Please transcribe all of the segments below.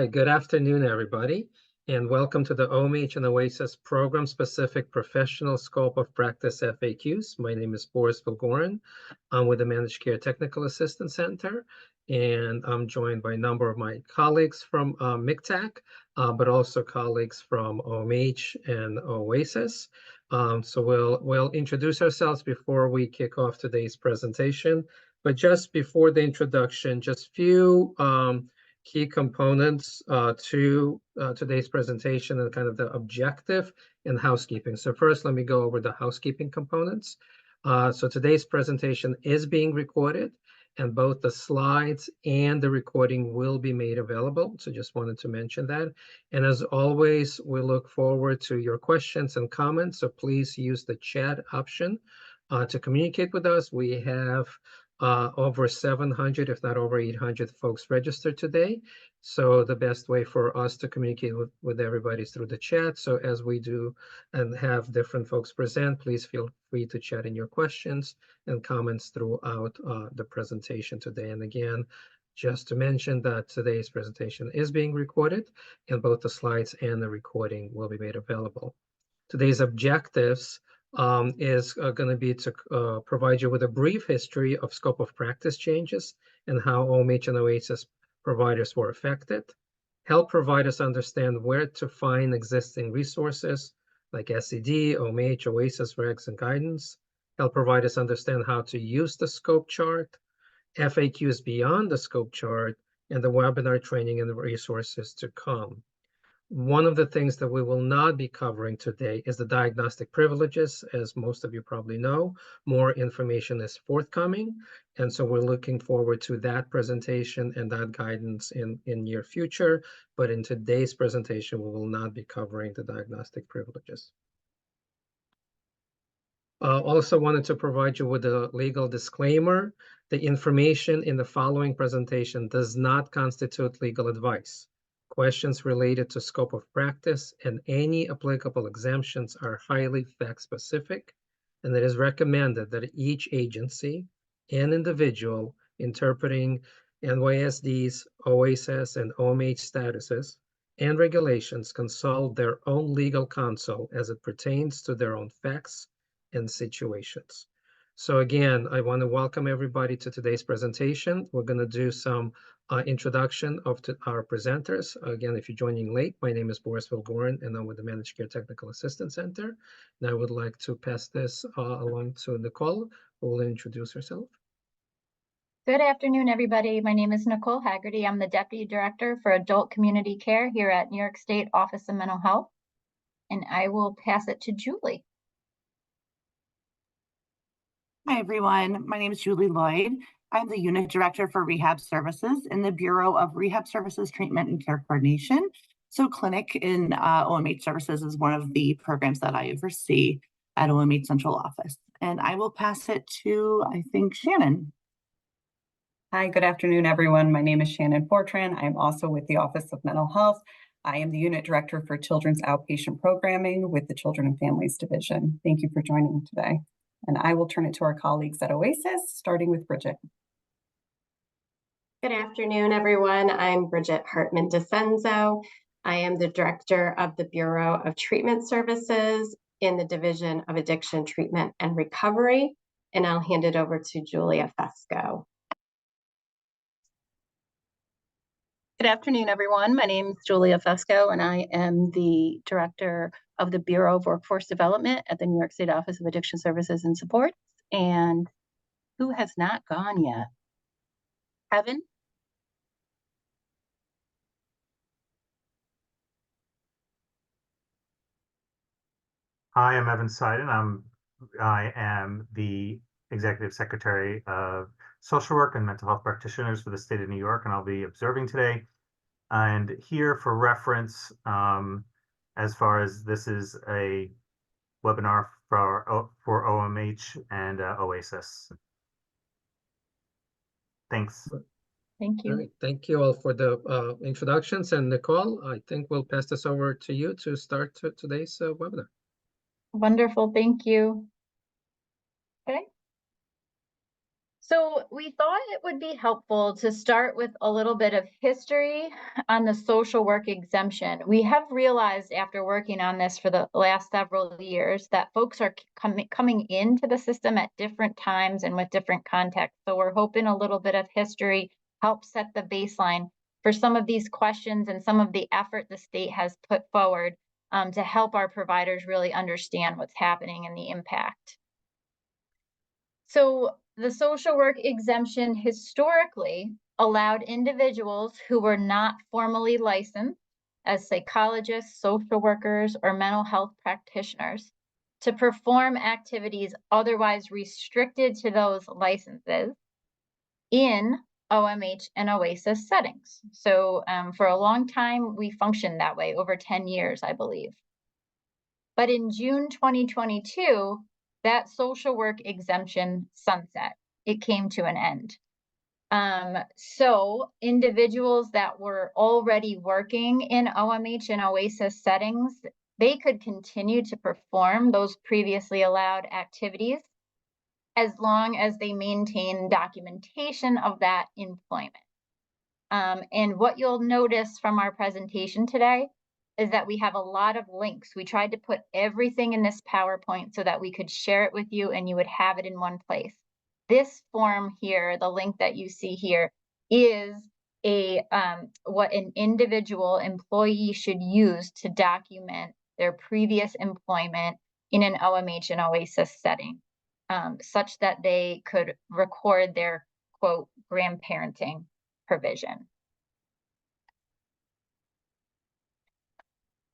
right, good afternoon, everybody, and welcome to the OMH and OASAS Program-Specific Professional Scope of Practice FAQs. My name is Boris Vilgorin. I'm with the Managed Care Technical Assistance Center, and I'm joined by a number of my colleagues from MCTAC, but also colleagues from OMH and OASAS. So we'll introduce ourselves before we kick off today's presentation. But just before the introduction, just few key components to today's presentation and kind of the objective and housekeeping. So first, let me go over the housekeeping components. So today's presentation is being recorded, and both the slides and the recording will be made available. So just wanted to mention that. And as always, we look forward to your questions and comments. So please use the chat option to communicate with us. We have over 700, if not over 800 folks registered today. So the best way for us to communicate with everybody is through the chat. So as we do and have different folks present, please feel free to chat in your questions and comments throughout the presentation today. And again, just to mention that today's presentation is being recorded, and both the slides and the recording will be made available. Today's objectives is going to be to provide you with a brief history of scope of practice changes and how OMH and OASAS providers were affected, help providers understand where to find existing resources like SED, OMH, OASAS regs and guidance, help providers understand how to use the scope chart, FAQs beyond the scope chart, and the webinar training and the resources to come. One of the things that we will not be covering today is the diagnostic privileges. As most of you probably know, more information is forthcoming. And so we're looking forward to that presentation and that guidance in near future. But in today's presentation, we will not be covering the diagnostic privileges. Also wanted to provide you with a legal disclaimer. The information in the following presentation does not constitute legal advice. Questions related to scope of practice and any applicable exemptions are highly fact-specific, and it is recommended that each agency and individual interpreting NYSD's, OASAS, and OMH statuses and regulations consult their own legal counsel as it pertains to their own facts and situations. So again, I want to welcome everybody to today's presentation. We're going to do some introduction of our presenters. Again, if you're joining late, my name is Boris Vilgorin, and I'm with the Managed Care Technical Assistance Center. And I would like to pass this along to Nicole, who will introduce herself. Good afternoon, everybody. My name is Nicole Haggerty. I'm the Deputy Director for Adult Community Care here at New York State Office of Mental Health, and I will pass it to Julie. Hi, everyone. My name is Julie Lloyd. I'm the Unit Director for Rehab Services in the Bureau of Rehab Services Treatment and Care Coordination. So clinic in OMH Services is one of the programs that I oversee at OMH Central Office. And I will pass it to, I think, Shannon. Hi, good afternoon, everyone. My name is Shannon Fortran. I'm also with the Office of Mental Health. I am the Unit Director for Children's Outpatient Programming with the Children and Families Division. Thank you for joining today. And I will turn it to our colleagues at OASAS, starting with Bridget. Good afternoon, everyone. I'm Bridget Hartman DeCenzo. I am the Director of the Bureau of Treatment Services in the Division of Addiction Treatment and Recovery, and I'll hand it over to Julia Fesco. Good afternoon, everyone. My name is Julia Fesco, and I am the Director of the Bureau of Workforce Development at the New York State Office of Addiction Services and Supports. And who has not gone yet? Evan? Hi, I'm Evan Seiden. I am the Executive Secretary of Social Work and Mental Health Practitioners for the state of New York, and I'll be observing today. And here for reference, as far as this is a webinar for OMH and OASAS. Thanks. Thank you. All right. Thank you all for the introductions. And Nicole, I think we'll pass this over to you to start today's webinar. Wonderful. Thank you. Okay. So we thought it would be helpful to start with a little bit of history on the social work exemption. We have realized after working on this for the last several years that folks are coming into the system at different times and with different contexts. So we're hoping a little bit of history helps set the baseline for some of these questions and some of the effort the state has put forward to help our providers really understand what's happening and the impact. So the social work exemption historically allowed individuals who were not formally licensed as psychologists, social workers, or mental health practitioners to perform activities otherwise restricted to those licenses in OMH and OASAS settings. So for a long time, we functioned that way, over 10 years, I believe. But in June 2022, that social work exemption sunset. It came to an end. So individuals that were already working in OMH and OASAS settings, they could continue to perform those previously allowed activities as long as they maintain documentation of that employment. And what you'll notice from our presentation today is that we have a lot of links. We tried to put everything in this PowerPoint so that we could share it with you and you would have it in one place. This form here, the link that you see here, is what an individual employee should use to document their previous employment in an OMH and OASAS setting, such that they could record their, quote, grandparenting provision.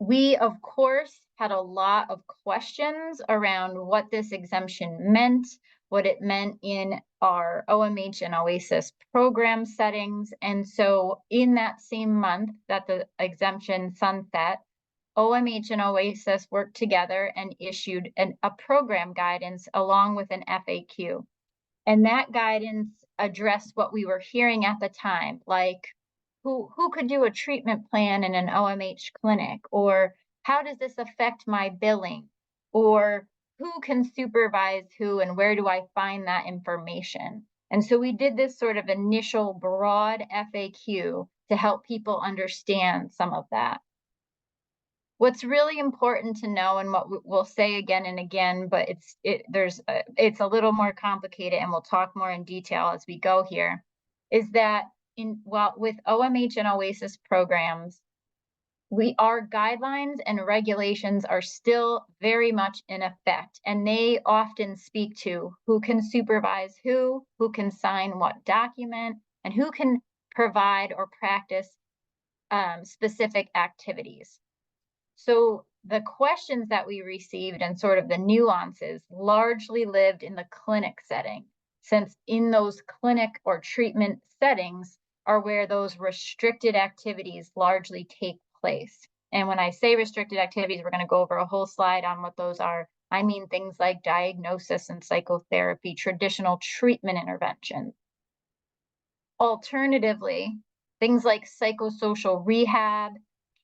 We, of course, had a lot of questions around what this exemption meant, what it meant in our OMH and OASAS program settings. And so in that same month that the exemption sunset, OMH and OASAS worked together and issued a program guidance along with an FAQ. And that guidance addressed what we were hearing at the time, like who could do a treatment plan in an OMH clinic, or how does this affect my billing, or who can supervise who and where do I find that information? And so we did this sort of initial broad FAQ to help people understand some of that. What's really important to know, and what we'll say again and again, but it's a little more complicated, and we'll talk more in detail as we go here, is that with OMH and OASAS programs, our guidelines and regulations are still very much in effect, and they often speak to who can supervise who can sign what document, and who can provide or practice specific activities. So the questions that we received and sort of the nuances largely lived in the clinic setting, since in those clinic or treatment settings are where those restricted activities largely take place. And when I say restricted activities, we're going to go over a whole slide on what those are. I mean things like diagnosis and psychotherapy, traditional treatment interventions. Alternatively, things like psychosocial rehab,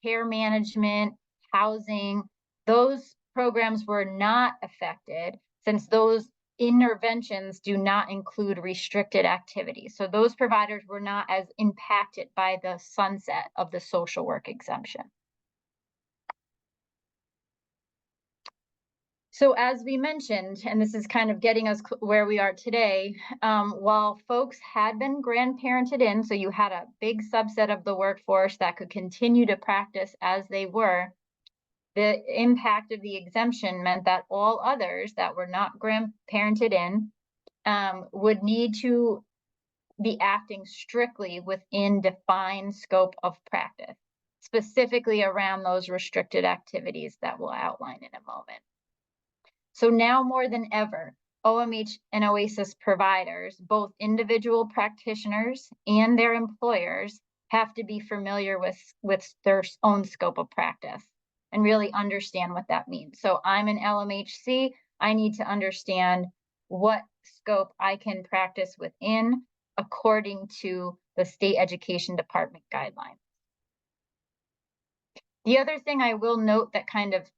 care management, housing, those programs were not affected since those interventions do not include restricted activities. So those providers were not as impacted by the sunset of the social work exemption. So as we mentioned, and this is kind of getting us where we are today, while folks had been grandparented in, so you had a big subset of the workforce that could continue to practice as they were, the impact of the exemption meant that all others that were not grandparented in would need to be acting strictly within defined scope of practice, specifically around those restricted activities that we'll outline in a moment. So now more than ever, OMH and OASAS providers, both individual practitioners and their employers, have to be familiar with their own scope of practice and really understand what that means. So I'm an LMHC, I need to understand what scope I can practice within according to the State Education Department guidelines. The other thing I will note that kind of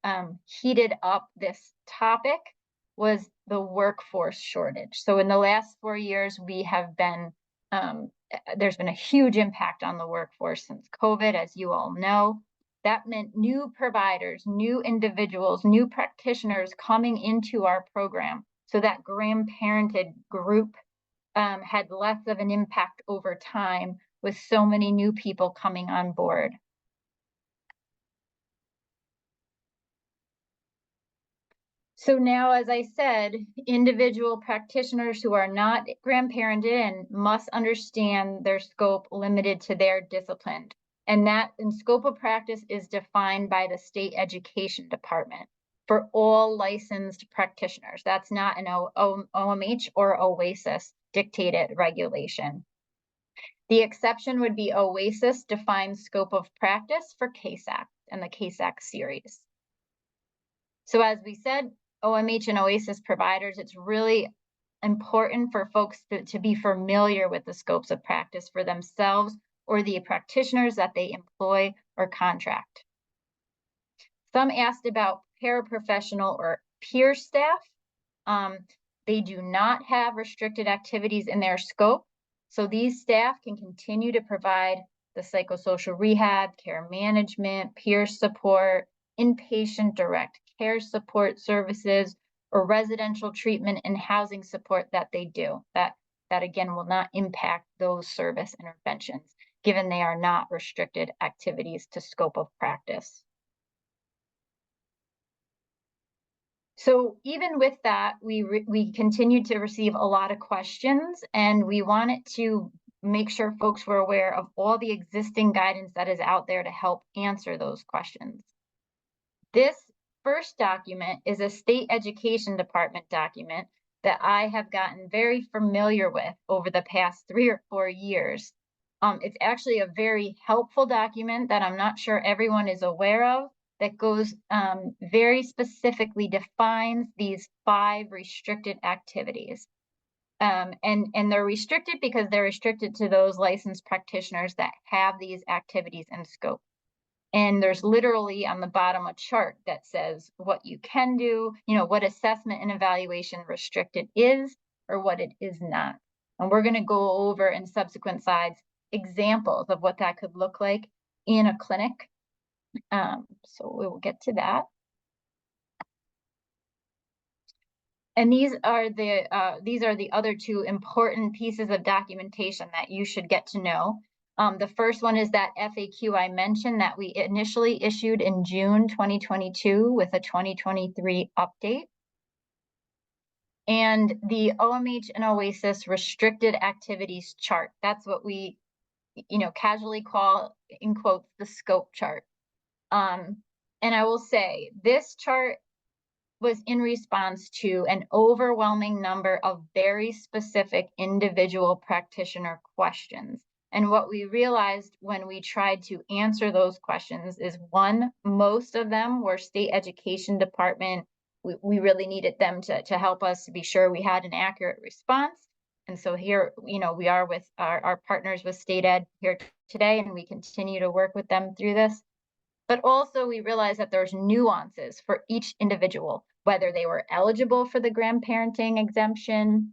heated up this topic was the workforce shortage. So in the last 4 years, we have been, there's been a huge impact on the workforce since COVID, as you all know. That meant new providers, new individuals, new practitioners coming into our program. So that grandparented group had less of an impact over time with so many new people coming on board. So now, as I said, individual practitioners who are not grandparented and must understand their scope limited to their discipline. And that scope of practice is defined by the state education department for all licensed practitioners. That's not an OMH or OASAS dictated regulation. The exception would be OASAS defined scope of practice for CASAC and the CASAC series. So as we said, OMH and OASAS providers, it's really important for folks to be familiar with the scopes of practice for themselves or the practitioners that they employ or contract. Some asked about paraprofessional or peer staff. They do not have restricted activities in their scope. So these staff can continue to provide the psychosocial rehab, care management, peer support, inpatient direct care support services, or residential treatment and housing support that they do. That again will not impact those service interventions, given they are not restricted activities to scope of practice. So even with that, we continued to receive a lot of questions, and we wanted to make sure folks were aware of all the existing guidance that is out there to help answer those questions. This first document is a state education department document that I have gotten very familiar with over the past 3 or 4 years. It's actually a very helpful document that I'm not sure everyone is aware of, that goes very specifically defines these 5 restricted activities. And they're restricted because they're restricted to those licensed practitioners that have these activities in scope. And there's literally on the bottom a chart that says what you can do, what assessment and evaluation restricted is or what it is not. And we're going to go over in subsequent slides examples of what that could look like in a clinic. So we will get to that. And these are the other 2 important pieces of documentation that you should get to know. The first one is that FAQ I mentioned that we initially issued in June 2022 with a 2023 update. And the OMH and OASAS restricted activities chart. That's what we, casually call, in quotes, the scope chart. And I will say this chart was in response to an overwhelming number of very specific individual practitioner questions. And what we realized when we tried to answer those questions is, one, most of them were state education department. We really needed them to help us to be sure we had an accurate response. And so here, we are with our partners with state ed here today, and we continue to work with them through this. But also we realized that there's nuances for each individual, whether they were eligible for the grandparenting exemption,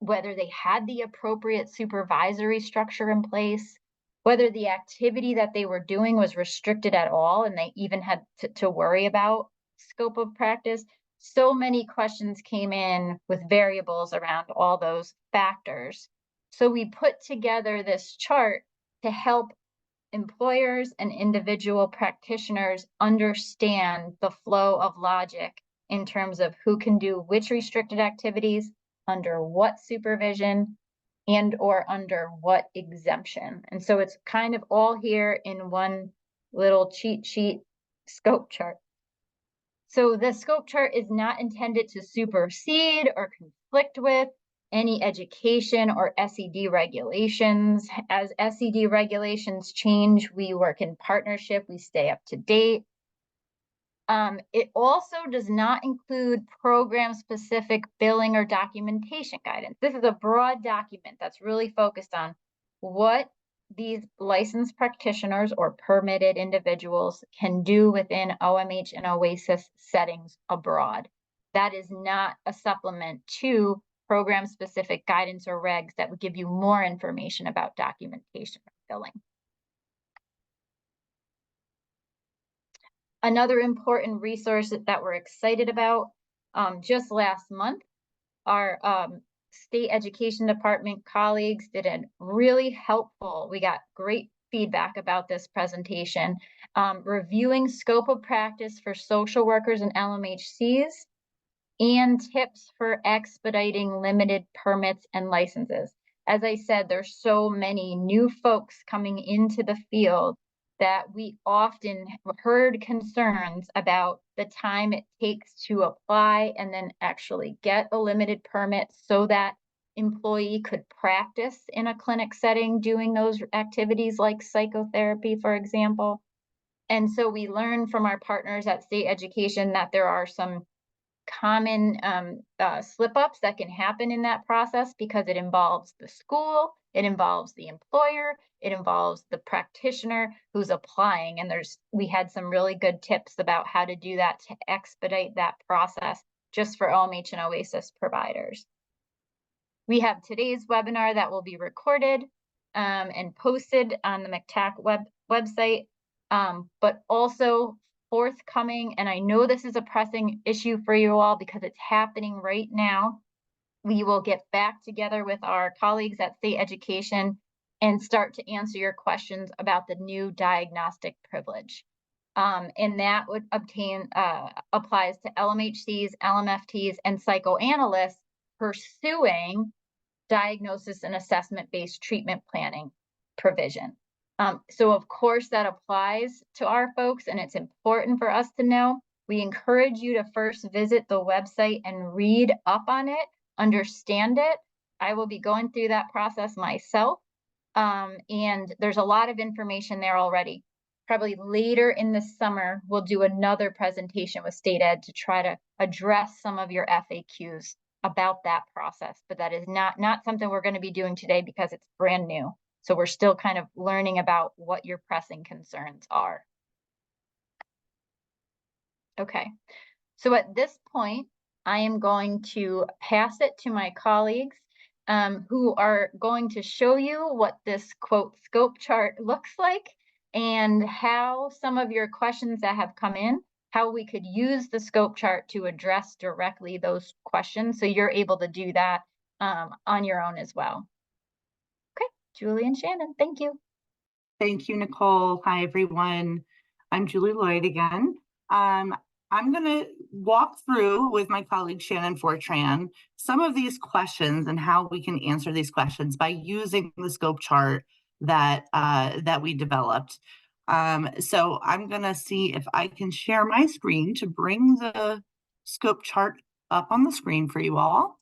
whether they had the appropriate supervisory structure in place, whether the activity that they were doing was restricted at all, and they even had to worry about scope of practice. So many questions came in with variables around all those factors. So we put together this chart to help employers and individual practitioners understand the flow of logic in terms of who can do which restricted activities, under what supervision, and or under what exemption. And so it's kind of all here in one little cheat sheet scope chart. So the scope chart is not intended to supersede or conflict with any education or SED regulations. As SED regulations change, we work in partnership, we stay up to date. It also does not include program-specific billing or documentation guidance. This is a broad document that's really focused on what these licensed practitioners or permitted individuals can do within OMH and OASAS settings abroad. That is not a supplement to program-specific guidance or regs that would give you more information about documentation or billing. Another important resource that we're excited about, just last month, our state education department colleagues did a really helpful, we got great feedback about this presentation, reviewing scope of practice for social workers and LMHCs, and tips for expediting limited permits and licenses. As I said, there's so many new folks coming into the field that we often heard concerns about the time it takes to apply and then actually get a limited permit so that employee could practice in a clinic setting doing those activities like psychotherapy, for example. And so we learned from our partners at State Education that there are some common slip-ups that can happen in that process because it involves the school, it involves the employer, it involves the practitioner who's applying. And we had some really good tips about how to do that to expedite that process just for OMH and OASAS providers. We have today's webinar that will be recorded and posted on the MCTAC website, but also forthcoming, and I know this is a pressing issue for you all because it's happening right now. We will get back together with our colleagues at State Education and start to answer your questions about the new diagnostic privilege. And that would applies to LMHCs, LMFTs, and psychoanalysts pursuing diagnosis and assessment-based treatment planning provision. So of course that applies to our folks, and it's important for us to know. We encourage you to first visit the website and read up on it, understand it. I will be going through that process myself. And there's a lot of information there already. Probably later in the summer, we'll do another presentation with State Ed to try to address some of your FAQs about that process, but that is not something we're going to be doing today because it's brand new. So we're still kind of learning about what your pressing concerns are. Okay, so at this point, I am going to pass it to my colleagues who are going to show you what this quote scope chart looks like and how some of your questions that have come in, how we could use the scope chart to address directly those questions so you're able to do that on your own as well. Julie and Shannon, thank you. Thank you, Nicole. Hi, everyone. I'm Julie Lloyd again. I'm going to walk through with my colleague Shannon Fortran some of these questions and how we can answer these questions by using the scope chart that we developed. So I'm going to see if I can share my screen to bring the scope chart up on the screen for you all.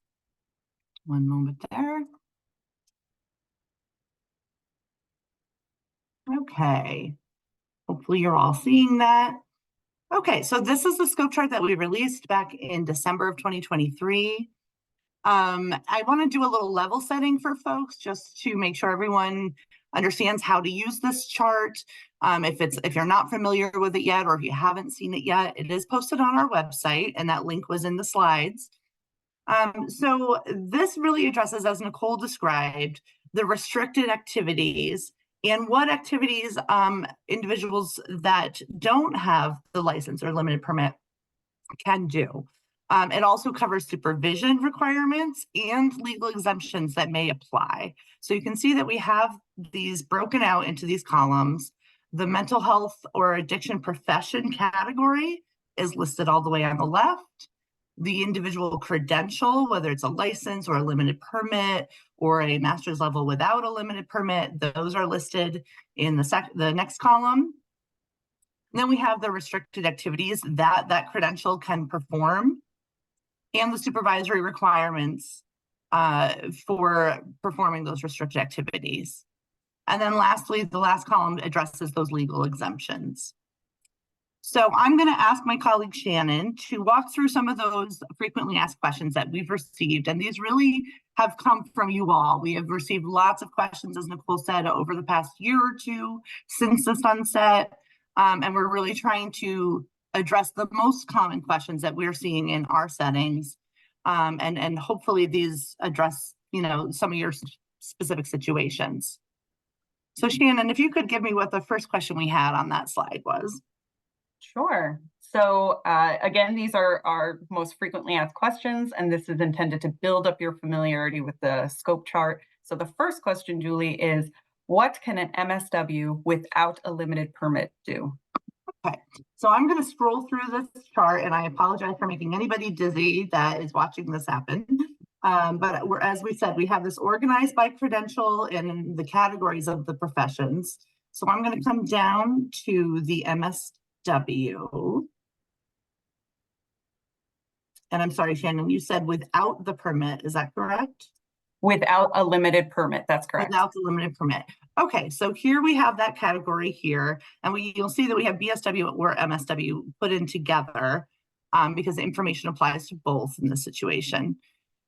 One moment there. Okay, hopefully you're all seeing that. Okay, so this is the scope chart that we released back in December of 2023. I want to do a little level setting for folks just to make sure everyone understands how to use this chart. If you're not familiar with it yet, or if you haven't seen it yet, it is posted on our website, and that link was in the slides. So this really addresses, as Nicole described, the restricted activities and what activities individuals that don't have the license or limited permit can do. It also covers supervision requirements and legal exemptions that may apply. So you can see that we have these broken out into these columns. The mental health or addiction profession category is listed all the way on the left. The individual credential, whether it's a license or a limited permit or a master's level without a limited permit, those are listed in the next column. And then we have the restricted activities that credential can perform and the supervisory requirements for performing those restricted activities. And then lastly, the last column addresses those legal exemptions. So I'm going to ask my colleague Shannon to walk through some of those frequently asked questions that we've received. And these really have come from you all. We have received lots of questions, as Nicole said, over the past year or two since the sunset. And we're really trying to address the most common questions that we're seeing in our settings. And hopefully these address, some of your specific situations. So Shannon, if you could give me what the first question we had on that slide was. Sure. So again, these are our most frequently asked questions, and this is intended to build up your familiarity with the scope chart. So the first question, Julie, is what can an MSW without a limited permit do? Okay, so I'm going to scroll through this chart, and I apologize for making anybody dizzy that is watching this happen. But as we said, we have this organized by credential in the categories of the professions. So I'm going to come down to the MSW. And I'm sorry, Shannon, you said without the permit, is that correct? Without a limited permit, that's correct. Without the limited permit. Okay, so here we have that category here, and you'll see that we have BSW or MSW put in together because the information applies to both in this situation.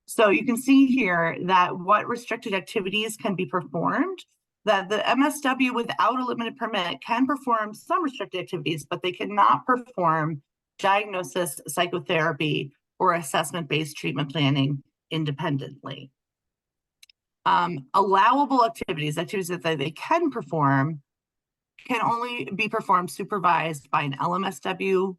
So you can see here that what restricted activities can be performed, that the MSW without a limited permit can perform some restricted activities, but they cannot perform diagnosis, psychotherapy, or assessment-based treatment planning independently. Allowable activities that they can perform can only be performed supervised by an LMSW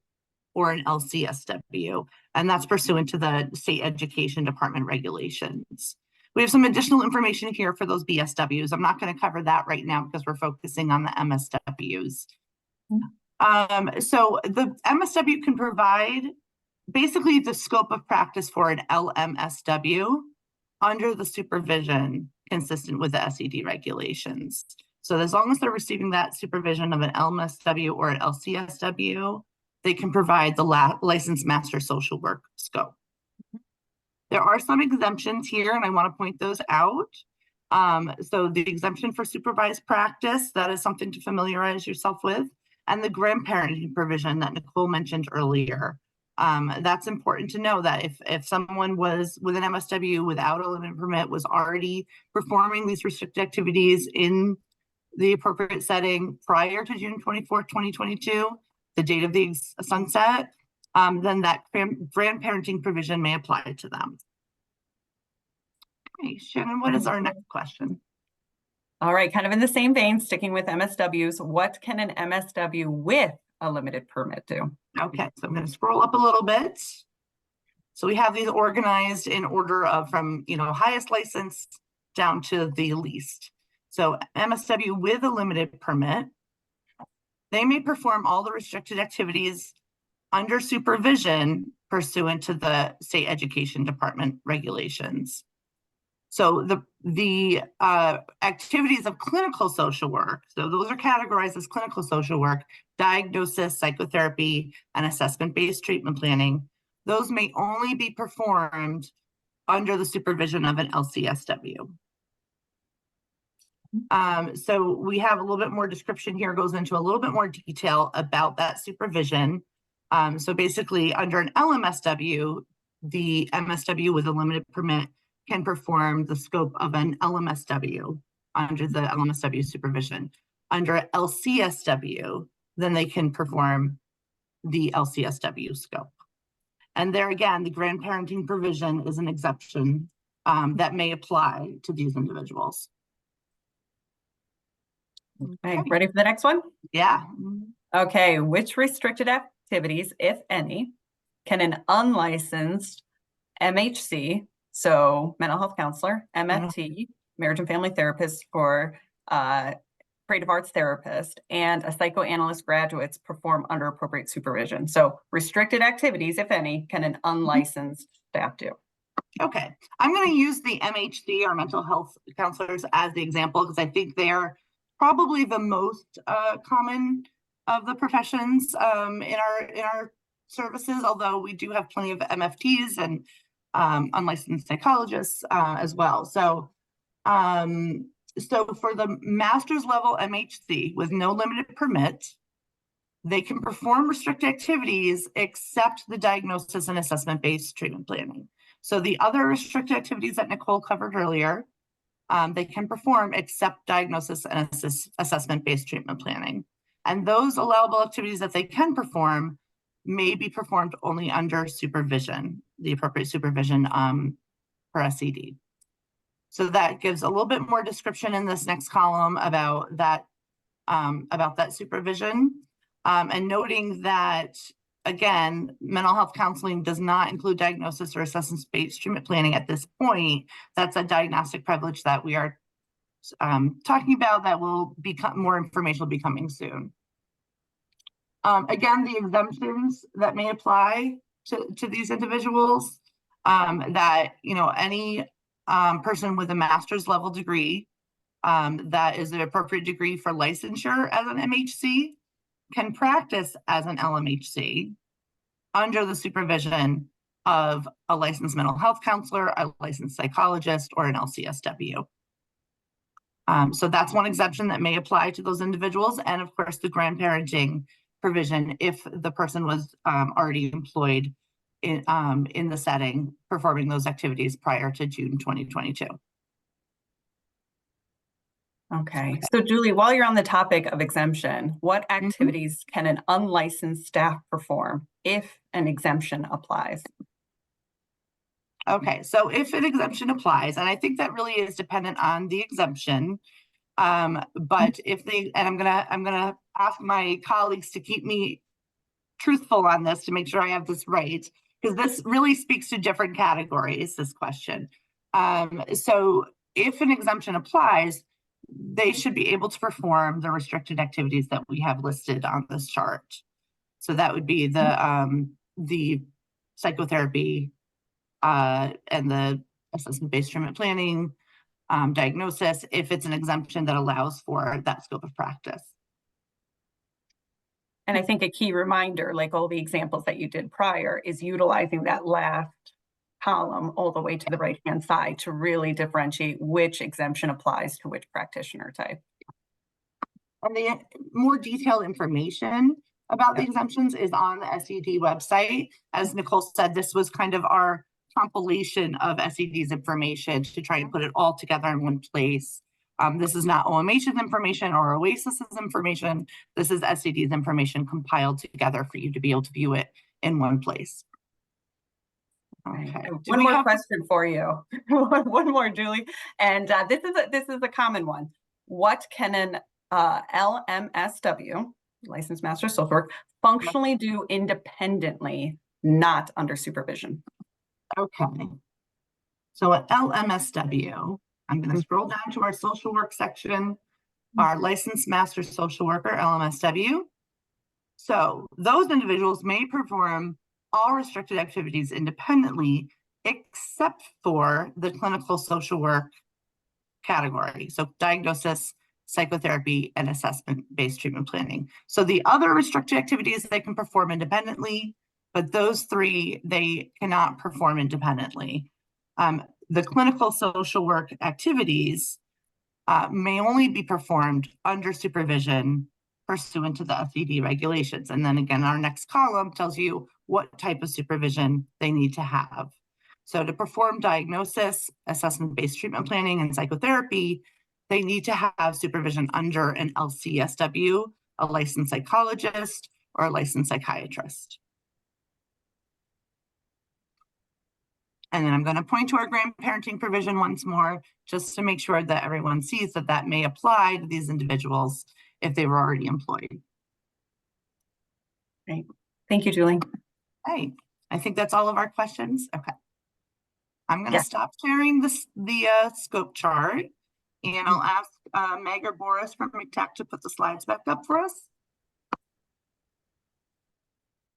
or an LCSW, and that's pursuant to the State Education Department regulations. We have some additional information here for those BSWs. I'm not going to cover that right now because we're focusing on the MSWs. So the MSW can provide basically the scope of practice for an LMSW under the supervision consistent with the SED regulations. So as long as they're receiving that supervision of an LMSW or an LCSW, they can provide the licensed master social work scope. There are some exemptions here, and I want to point those out. So the exemption for supervised practice, that is something to familiarize yourself with, and the grandparenting provision that Nicole mentioned earlier. That's important to know that if someone was with an MSW without a limited permit was already performing these restricted activities in the appropriate setting prior to June 24th, 2022, the date of the sunset, then that grandparenting provision may apply to them. Okay, Shannon, what is our next question? All right, kind of in the same vein, sticking with MSWs, what can an MSW with a limited permit do? Okay, so I'm going to scroll up a little bit. So we have these organized in order of from highest license down to the least. So MSW with a limited permit, they may perform all the restricted activities under supervision pursuant to the State Education Department regulations. So the activities of clinical social work, so those are categorized as clinical social work, diagnosis, psychotherapy, and assessment-based treatment planning. Those may only be performed under the supervision of an LCSW. So we have a little bit more description here, goes into a little bit more detail about that supervision. So basically under an LMSW, the MSW with a limited permit can perform the scope of an LMSW under the LMSW supervision. Under LCSW, then they can perform the LCSW scope. And there again, the grandparenting provision is an exception that may apply to these individuals. Okay, ready for the next one? Yeah. Okay, which restricted activities, if any, can an unlicensed MHC, so mental health counselor, MFT, marriage and family therapist, or creative arts therapist, and a psychoanalyst graduates perform under appropriate supervision? So restricted activities, if any, can an unlicensed staff do? Okay, I'm going to use the MHC, or mental health counselors, as the example because I think they're probably the most common of the professions in our services, although we do have plenty of MFTs and unlicensed psychologists as well. So for the master's level MHC with no limited permit, they can perform restricted activities except the diagnosis and assessment-based treatment planning. So the other restricted activities that Nicole covered earlier, they can perform except diagnosis and assessment-based treatment planning. And those allowable activities that they can perform may be performed only under supervision, the appropriate supervision per SED. So that gives a little bit more description in this next column about that supervision, and noting that, again, mental health counseling does not include diagnosis or assessment-based treatment planning at this point. That's a diagnostic privilege that we are talking about that will become more information will be coming soon. Again, the exemptions that may apply to these individuals, that, you know, any person with a master's level degree that is the appropriate degree for licensure as an MHC can practice as an LMHC under the supervision of a licensed mental health counselor, a licensed psychologist, or an LCSW. So that's one exemption that may apply to those individuals. And of course, the grandparenting provision if the person was already employed in the setting performing those activities prior to June 2022. Okay, so Julie, while you're on the topic of exemption, what activities can an unlicensed staff perform if an exemption applies? Okay, so if an exemption applies, and I think that really is dependent on the exemption, but if they, and I'm gonna ask my colleagues to keep me truthful on this to make sure I have this right, because this really speaks to different categories, this question. So if an exemption applies, they should be able to perform the restricted activities that we have listed on this chart. So that would be the psychotherapy and the assessment-based treatment planning, diagnosis, if it's an exemption that allows for that scope of practice. And I think a key reminder, like all the examples that you did prior, is utilizing that last column all the way to the right-hand side to really differentiate which exemption applies to which practitioner type. And the more detailed information about the exemptions is on the SED website. As Nicole said, this was kind of our compilation of SED's information to try and put it all together in one place. This is not OMH's information or OASAS's information. This is SED's information compiled together for you to be able to view it in one place. Okay. One more question for you. One more, Julie. And this is a common one. What can an LMSW, licensed master social work, functionally do independently, not under supervision? Okay. So at LMSW, I'm going to scroll down to our social work section, our licensed master social worker, LMSW. So those individuals may perform all restricted activities independently, except for the clinical social work category. So diagnosis, psychotherapy, and assessment-based treatment planning. So the other restricted activities they can perform independently, but those three, they cannot perform independently. The clinical social work activities may only be performed under supervision pursuant to the SED regulations. And then again, our next column tells you what type of supervision they need to have. So to perform diagnosis, assessment-based treatment planning, and psychotherapy, they need to have supervision under an LCSW, a licensed psychologist, or a licensed psychiatrist. And then I'm going to point to our grandparenting provision once more, just to make sure that everyone sees that that may apply to these individuals if they were already employed. Great. Thank you, Julie. Hey, I think that's all of our questions. Okay. I'm going to stop sharing the scope chart, and I'll ask Meg or Boris from McTech to put the slides back up for us.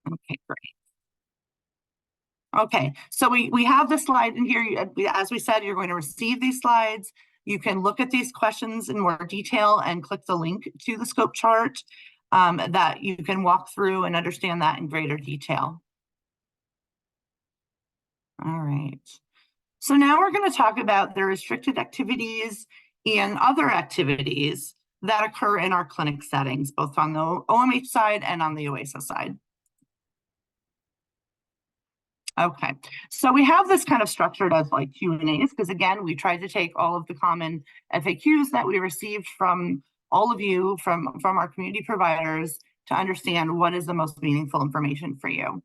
Okay, great. Okay, so we have the slide in here. As we said, you're going to receive these slides. You can look at these questions in more detail and click the link to the scope chart that you can walk through and understand that in greater detail. All right. So now we're going to talk about the restricted activities and other activities that occur in our clinic settings, both on the OMH side and on the OASAS side. Okay, so we have this kind of structured as like Q&As, because again, we tried to take all of the common FAQs that we received from all of you, from our community providers, to understand what is the most meaningful information for you.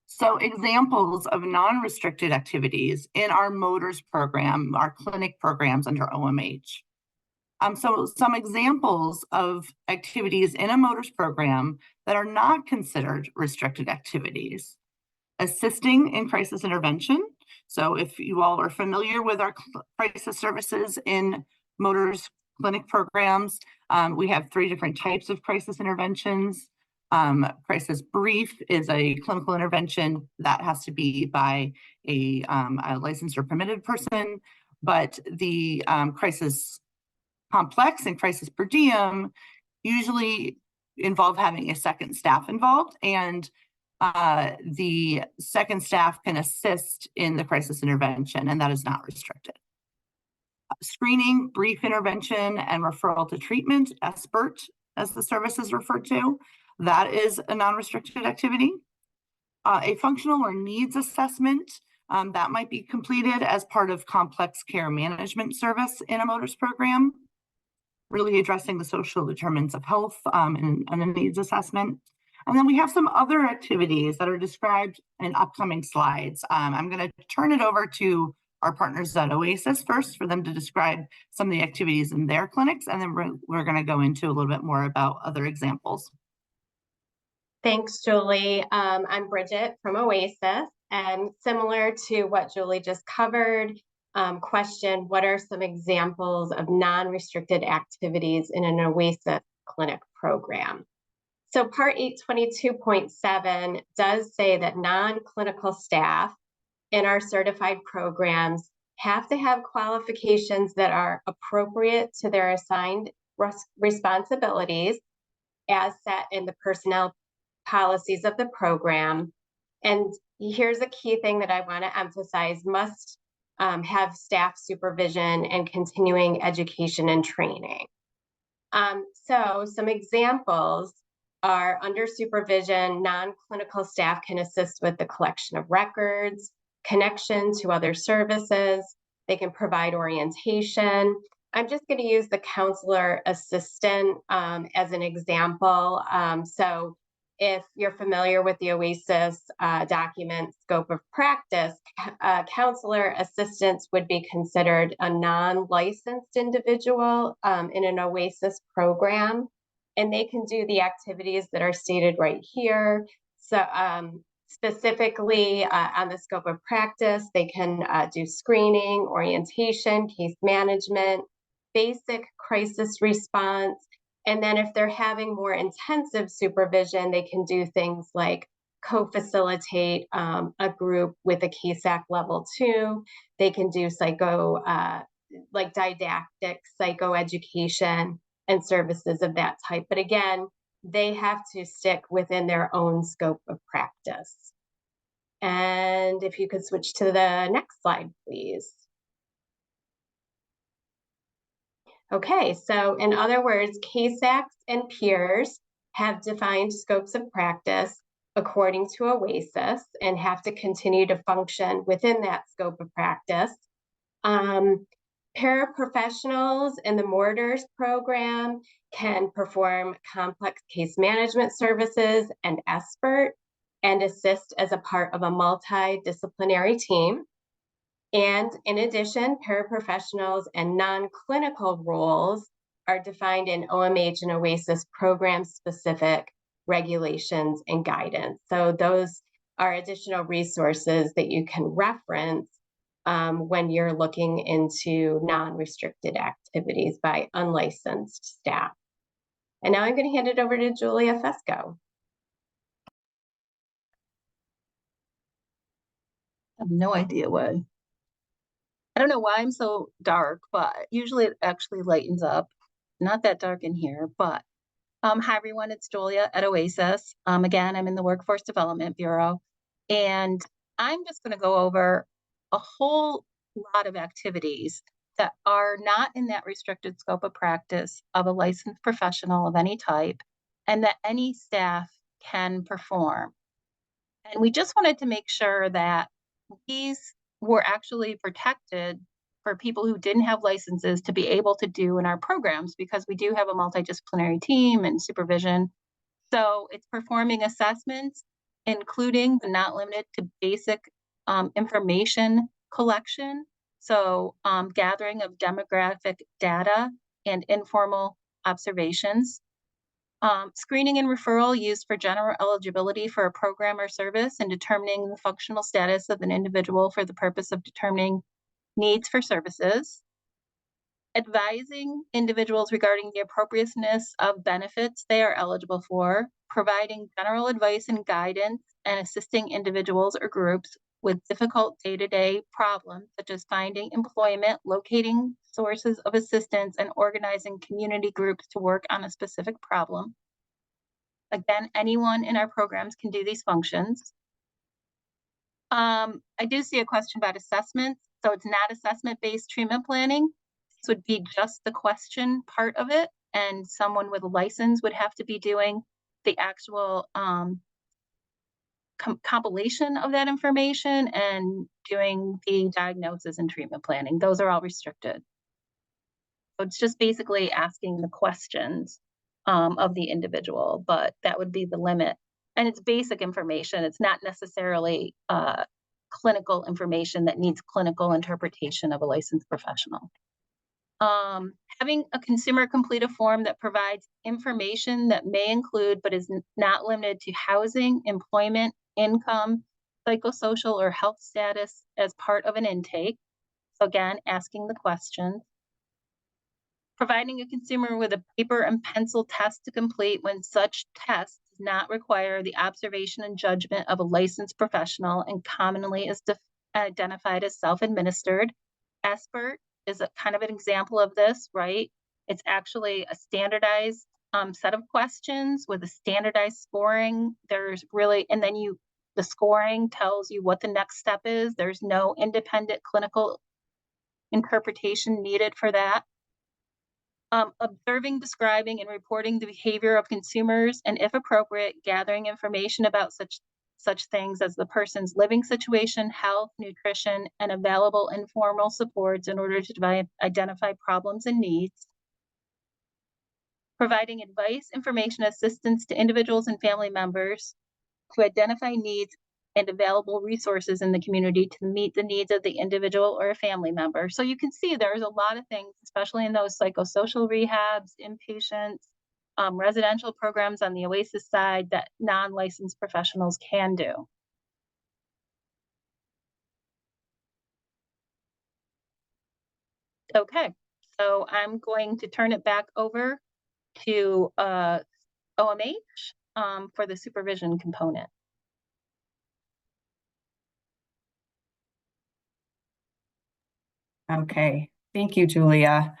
So examples of non-restricted activities in our MOTORS program, our clinic programs under OMH. So some examples of activities in a MOTORS program that are not considered restricted activities. Assisting in crisis intervention. So if you all are familiar with our crisis services in MOTORS clinic programs, we have 3 different types of crisis interventions. Crisis brief is a clinical intervention that has to be by a licensed or permitted person, but the crisis complex and crisis per diem usually involve having a second staff involved, and the second staff can assist in the crisis intervention, and that is not restricted. Screening, brief intervention, and referral to treatment, SBIRT, as the service is referred to, that is a non-restricted activity. A functional or needs assessment, that might be completed as part of complex care management service in a MOTORS program, really addressing the social determinants of health and a needs assessment. And then we have some other activities that are described in upcoming slides. I'm going to turn it over to our partners at OASAS first for them to describe some of the activities in their clinics, and then we're going to go into a little bit more about other examples. Thanks, Julie. I'm Bridget from OASAS, and similar to what Julie just covered, question, what are some examples of non-restricted activities in an OASAS clinic program? So Part 822.7 does say that non-clinical staff in our certified programs have to have qualifications that are appropriate to their assigned responsibilities as set in the personnel policies of the program. And here's a key thing that I want to emphasize: must have staff supervision and continuing education and training. So some examples are: under supervision, non-clinical staff can assist with the collection of records, connection to other services. They can provide orientation. I'm just going to use the counselor assistant as an example. So if you're familiar with the OASAS document scope of practice, counselor assistants would be considered a non-licensed individual in an OASAS program, and they can do the activities that are stated right here. So specifically on the scope of practice, they can do screening, orientation, case management, basic crisis response. And then if they're having more intensive supervision, they can do things like co-facilitate a group with a CASAC level 2. They can do like didactic psychoeducation and services of that type. But again, they have to stick within their own scope of practice. And if you could switch to the next slide, please. Okay, so in other words, CASACs and peers have defined scopes of practice according to OASAS and have to continue to function within that scope of practice. Paraprofessionals in the MOTORS program can perform complex case management services and SBIRT and assist as a part of a multidisciplinary team. And in addition, paraprofessionals and non-clinical roles are defined in OMH and OASAS program-specific regulations and guidance. So those are additional resources that you can reference when you're looking into non-restricted activities by unlicensed staff. And now I'm going to hand it over to Julia Fesco. I have no idea why. I don't know why I'm so dark, but usually it actually lightens up. Not that dark in here, but hi everyone, it's Julia at OASAS. Again, I'm in the Workforce Development Bureau, and I'm just going to go over a whole lot of activities that are not in that restricted scope of practice of a licensed professional of any type, and that any staff can perform. And we just wanted to make sure that these were actually protected for people who didn't have licenses to be able to do in our programs, because we do have a multidisciplinary team and supervision. So it's performing assessments, including but not limited to basic information collection. So gathering of demographic data and informal observations. Screening and referral used for general eligibility for a program or service and determining the functional status of an individual for the purpose of determining needs for services. Advising individuals regarding the appropriateness of benefits they are eligible for, providing general advice and guidance, and assisting individuals or groups with difficult day-to-day problems, such as finding employment, locating sources of assistance, and organizing community groups to work on a specific problem. Again, anyone in our programs can do these functions. I do see a question about assessments. So it's not assessment-based treatment planning. This would be just the question part of it, and someone with a license would have to be doing the actual compilation of that information and doing the diagnosis and treatment planning. Those are all restricted. So it's just basically asking the questions of the individual, but that would be the limit. And it's basic information. It's not necessarily clinical information that needs clinical interpretation of a licensed professional. Having a consumer complete a form that provides information that may include, but is not limited to, housing, employment, income, psychosocial or health status as part of an intake. So again, asking the questions. Providing a consumer with a paper and pencil test to complete when such test does not require the observation and judgment of a licensed professional and commonly is identified as self-administered. SBIRT is a kind of an example of this, right? It's actually a standardized set of questions with a standardized scoring. There's really, and then the scoring tells you what the next step is. There's no independent clinical interpretation needed for that. Observing, describing, and reporting the behavior of consumers, and if appropriate, gathering information about such things as the person's living situation, health, nutrition, and available informal supports in order to identify problems and needs. Providing advice, information, assistance to individuals and family members to identify needs and available resources in the community to meet the needs of the individual or a family member. So you can see there's a lot of things, especially in those psychosocial rehabs, inpatients, residential programs on the OASAS side, that non-licensed professionals can do. Okay, so I'm going to turn it back over to OMH for the supervision component. Okay, thank you, Julia.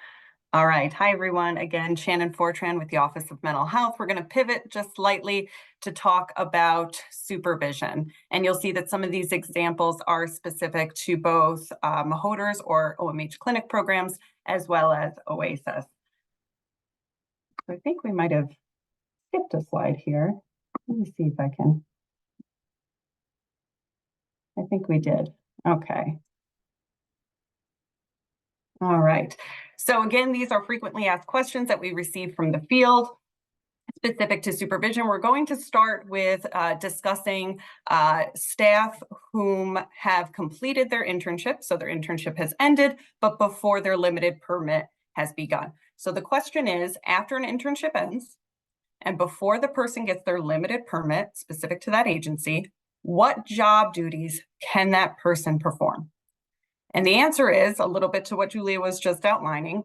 All right, hi everyone. Again, Shannon Fortran with the Office of Mental Health. We're going to pivot just slightly to talk about supervision. And you'll see that some of these examples are specific to both HODRs or OMH clinic programs, as well as OASAS. I think we might have skipped a slide here. Let me see if I can. I think we did. Okay. All right. So again, these are frequently asked questions that we receive from the field specific to supervision. We're going to start with discussing staff whom have completed their internship. So their internship has ended, but before their limited permit has begun. So the question is, after an internship ends and before the person gets their limited permit specific to that agency, what job duties can that person perform? And the answer is a little bit to what Julia was just outlining.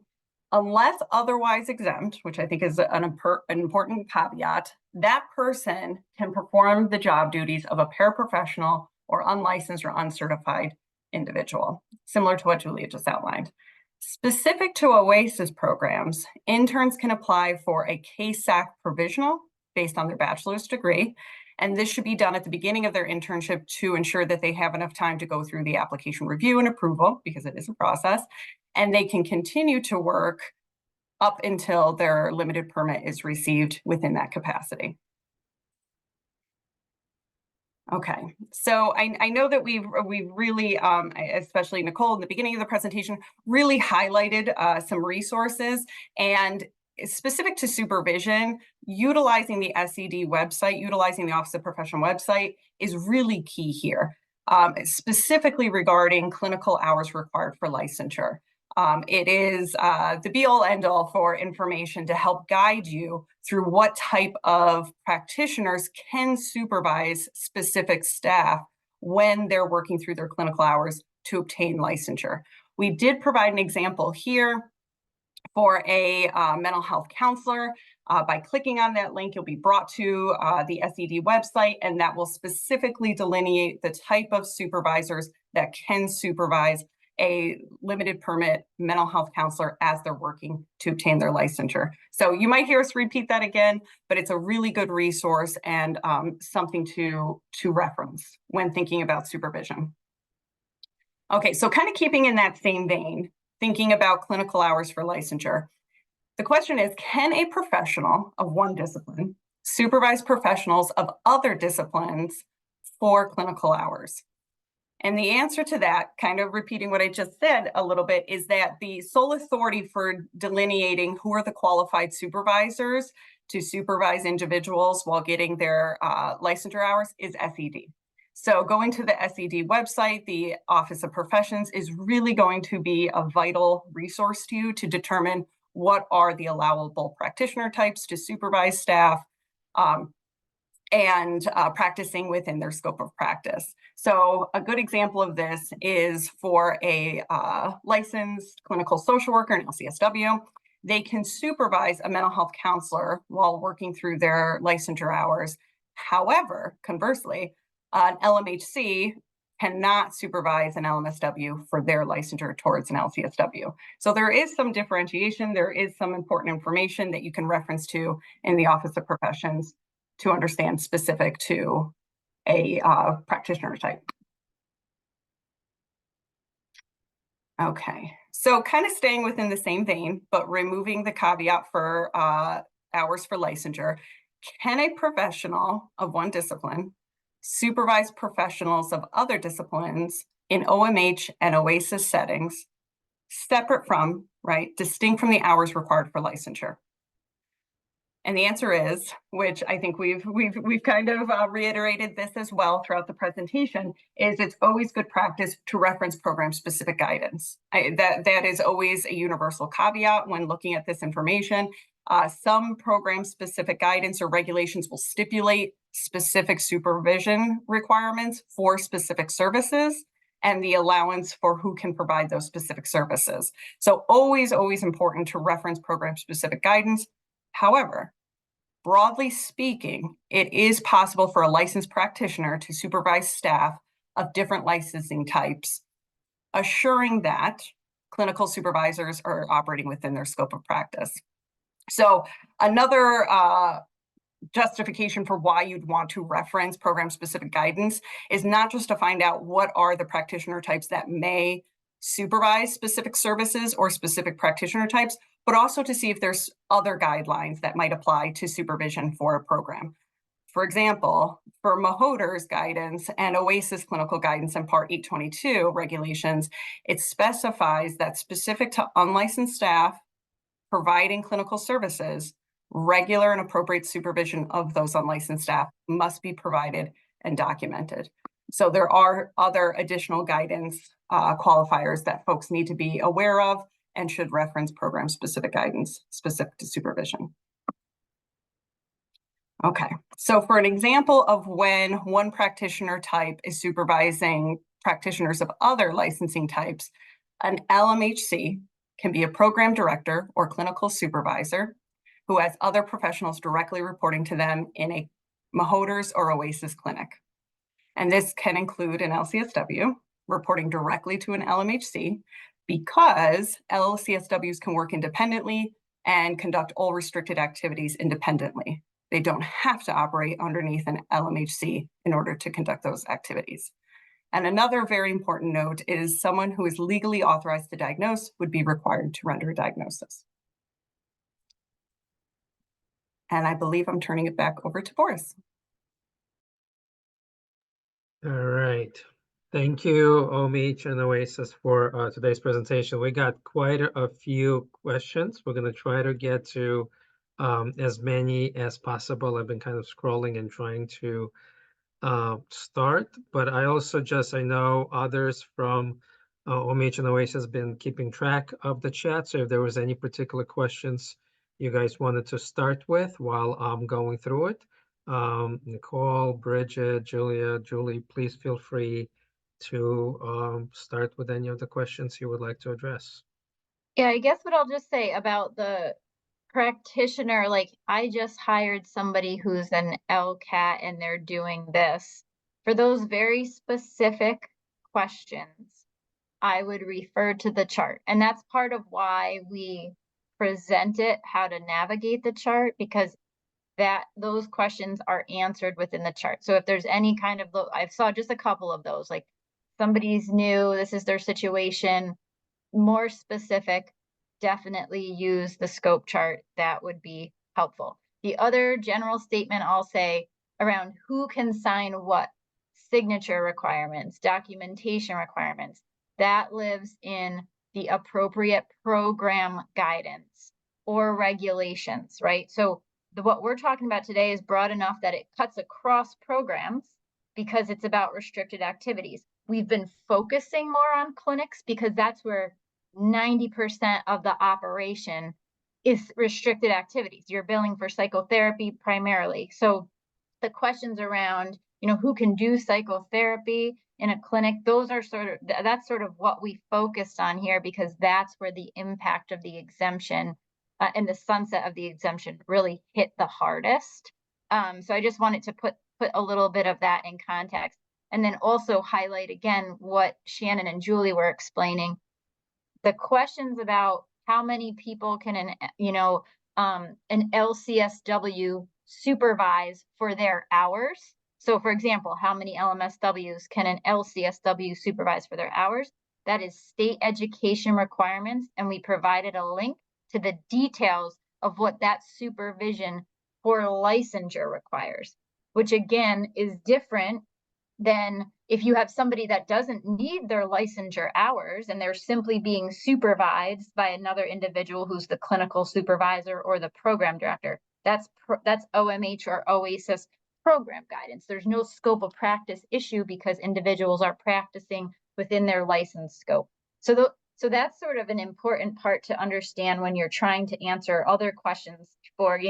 Unless otherwise exempt, which I think is an important caveat, that person can perform the job duties of a paraprofessional or unlicensed or uncertified individual, similar to what Julia just outlined. Specific to OASAS programs, interns can apply for a CASAC provisional based on their bachelor's degree. And this should be done at the beginning of their internship to ensure that they have enough time to go through the application review and approval, because it is a process, and they can continue to work up until their limited permit is received within that capacity. Okay, so I know that we've really, especially Nicole in the beginning of the presentation, really highlighted some resources, and specific to supervision, utilizing the SED website, utilizing the Office of Professional website is really key here, specifically regarding clinical hours required for licensure. It is the be-all end-all for information to help guide you through what type of practitioners can supervise specific staff when they're working through their clinical hours to obtain licensure. We did provide an example here for a mental health counselor. By clicking on that link, you'll be brought to the SED website, and that will specifically delineate the type of supervisors that can supervise a limited permit mental health counselor as they're working to obtain their licensure. So you might hear us repeat that again, but it's a really good resource and something to reference when thinking about supervision. Okay, so kind of keeping in that same vein, thinking about clinical hours for licensure. The question is, can a professional of one discipline supervise professionals of other disciplines for clinical hours? And the answer to that, kind of repeating what I just said a little bit, is that the sole authority for delineating who are the qualified supervisors to supervise individuals while getting their licensure hours is SED. So going to the SED website, the Office of Professions is really going to be a vital resource to you to determine what are the allowable practitioner types to supervise staff, and practicing within their scope of practice. So a good example of this is for a licensed clinical social worker, an LCSW. They can supervise a mental health counselor while working through their licensure hours. However, conversely, an LMHC cannot supervise an LMSW for their licensure towards an LCSW. So there is some differentiation. There is some important information that you can reference to in the Office of Professions to understand specific to a practitioner type. Okay, so kind of staying within the same vein, but removing the caveat for hours for licensure, can a professional of one discipline supervise professionals of other disciplines in OMH and OASAS settings, separate from, distinct from the hours required for licensure? And the answer is, which I think we've kind of reiterated this as well throughout the presentation, is it's always good practice to reference program-specific guidance. That is always a universal caveat when looking at this information. Some program-specific guidance or regulations will stipulate specific supervision requirements for specific services and the allowance for who can provide those specific services. So always important to reference program-specific guidance. However, broadly speaking, it is possible for a licensed practitioner to supervise staff of different licensing types, assuring that clinical supervisors are operating within their scope of practice. So another justification for why you'd want to reference program-specific guidance is not just to find out what are the practitioner types that may supervise specific services or specific practitioner types, but also to see if there's other guidelines that might apply to supervision for a program. For example, for MAHODR's guidance and OASAS clinical guidance in Part 822 regulations, it specifies that specific to unlicensed staff providing clinical services, regular and appropriate supervision of those unlicensed staff must be provided and documented. So there are other additional guidance qualifiers that folks need to be aware of and should reference program-specific guidance specific to supervision. Okay, so for an example of when one practitioner type is supervising practitioners of other licensing types, an LMHC can be a program director or clinical supervisor who has other professionals directly reporting to them in a MAHODR's or OASAS clinic. And this can include an LCSW reporting directly to an LMHC, because LCSWs can work independently and conduct all restricted activities independently. They don't have to operate underneath an LMHC in order to conduct those activities. And another very important note is someone who is legally authorized to diagnose would be required to render a diagnosis. And I believe I'm turning it back over to Boris. All right. Thank you, OMH and OASAS, for today's presentation. We got quite a few questions. We're going to try to get to as many as possible. I've been kind of scrolling and trying to start, but I also I know others from OMH and OASAS has been keeping track of the chat. So if there was any particular questions you guys wanted to start with while I'm going through it, Nicole, Bridget, Julie, please feel free to start with any of the questions you would like to address. Yeah, I guess what I'll just say about the practitioner, like I just hired somebody who's an LCAT and they're doing this. For those very specific questions, I would refer to the chart. And that's part of why we present it, how to navigate the chart, because those questions are answered within the chart. So if there's any kind of, I saw just a couple of those, like somebody's new, this is their situation, more specific, definitely use the scope chart. That would be helpful. The other general statement I'll say around who can sign what, signature requirements, documentation requirements, that lives in the appropriate program guidance or regulations, right? So what we're talking about today is broad enough that it cuts across programs because it's about restricted activities. We've been focusing more on clinics because that's where 90% of the operation is restricted activities. You're billing for psychotherapy primarily. So the questions around, who can do psychotherapy in a clinic, those are that's sort of what we focused on here, because that's where the impact of the exemption and the sunset of the exemption really hit the hardest. So I just wanted to put a little bit of that in context, and then also highlight again what Shannon and Julie were explaining. The questions about how many people can an LCSW supervise for their hours. So for example, how many LMSWs can an LCSW supervise for their hours? That is state education requirements, and we provided a link to the details of what that supervision for licensure requires, which again is different than if you have somebody that doesn't need their licensure hours and they're simply being supervised by another individual who's the clinical supervisor or the program director. That's OMH or OASAS program guidance. There's no scope of practice issue because individuals are practicing within their license scope. So that's sort of an important part to understand when you're trying to answer other questions for,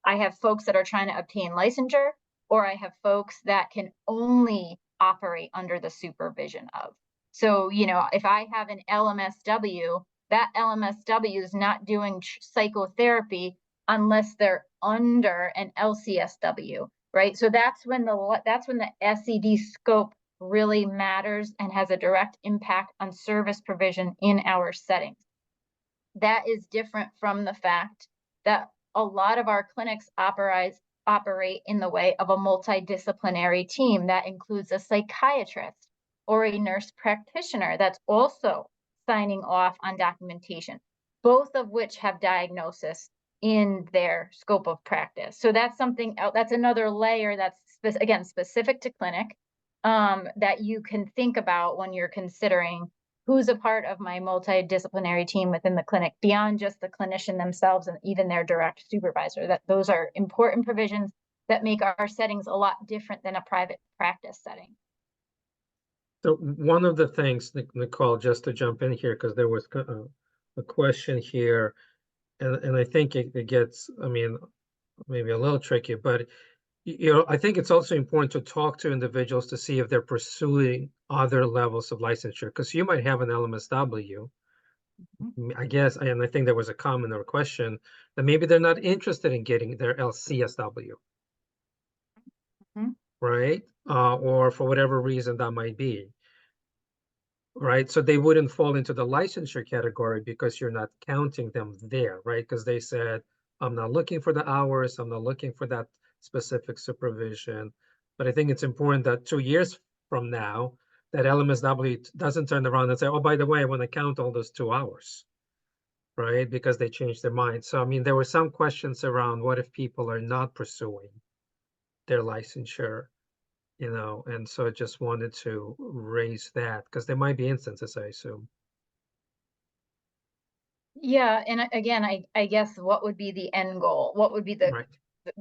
I have folks that are trying to obtain licensure, or I have folks that can only operate under the supervision of. So, if I have an LMSW, that LMSW is not doing psychotherapy unless they're under an LCSW, right? So that's when the SED scope really matters and has a direct impact on service provision in our settings. That is different from the fact that a lot of our clinics operate in the way of a multidisciplinary team that includes a psychiatrist or a nurse practitioner that's also signing off on documentation, both of which have diagnosis in their scope of practice. So that's something else, that's another layer that's again specific to clinic that you can think about when you're considering who's a part of my multidisciplinary team within the clinic, beyond just the clinician themselves and even their direct supervisor. That those are important provisions that make our settings a lot different than a private practice setting. So one of the things, Nicole, just to jump in here, because there was a question here, and I think it gets, maybe a little tricky, but I think it's also important to talk to individuals to see if they're pursuing other levels of licensure, because you might have an LMSW, I guess, and I think there was a comment or a question that maybe they're not interested in getting their LCSW, right? Or for whatever reason that might be, right? So they wouldn't fall into the licensure category because you're not counting them there, right? Because they said, I'm not looking for the hours, I'm not looking for that specific supervision. But I think it's important that 2 years from now, that LMSW doesn't turn around and say, oh, by the way, I want to count all those 2 hours, right? Because they changed their mind. So, there were some questions around what if people are not pursuing their licensure you know, and so I just wanted to raise that because there might be instances, I assume. Yeah, and again, I guess what would be the end goal? What would be Right.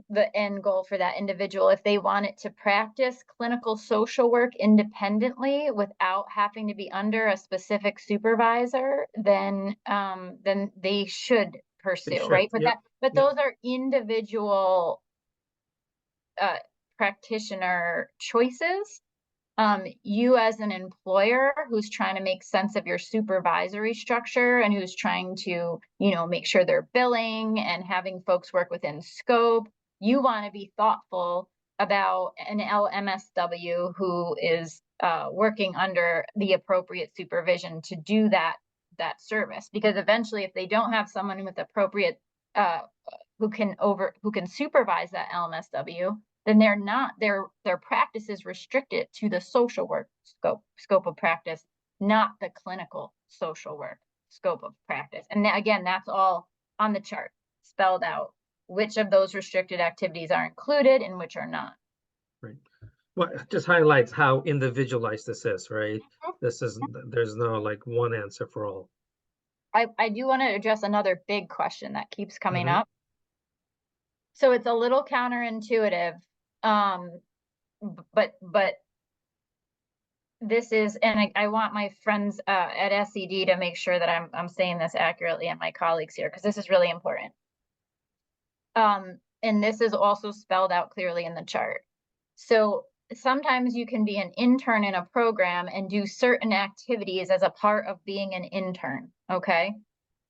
the end goal for that individual if they wanted to practice clinical social work independently without having to be under a specific supervisor, then they should pursue, should, right? But yep, but yep. those are individual practitioner choices. You as an employer who's trying to make sense of your supervisory structure and who's trying to, you know, make sure they're billing and having folks work within scope, you want to be thoughtful about an LMSW who is working under the appropriate supervision to do that service. Because eventually, if they don't have someone with appropriate who can supervise that LMSW, then their practice is restricted to the social work scope of practice, not the clinical social work scope of practice. And again, that's all on the chart, spelled out, which of those restricted activities are included and which are not. Right. Well, it just highlights how individualized this is, right? This is, there's no like one answer for all. I do want to address another big question that keeps coming Mhm. up. So it's a little counterintuitive, but this is, and I want my friends at SED to make sure that I'm saying this accurately, and my colleagues here, because this is really important. And this is also spelled out clearly in the chart. So sometimes you can be an intern in a program and do certain activities as a part of being an intern, okay?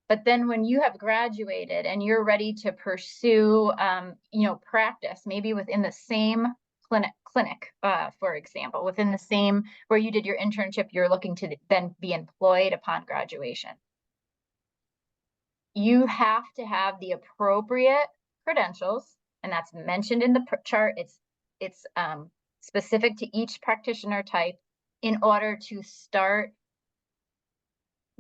But then when you have graduated and you're ready to pursue, you know, practice, maybe within the same clinic, for example, within the same where you did your internship, you're looking to then be employed upon graduation. You have to have the appropriate credentials, and that's mentioned in the chart. It's specific to each practitioner type in order to start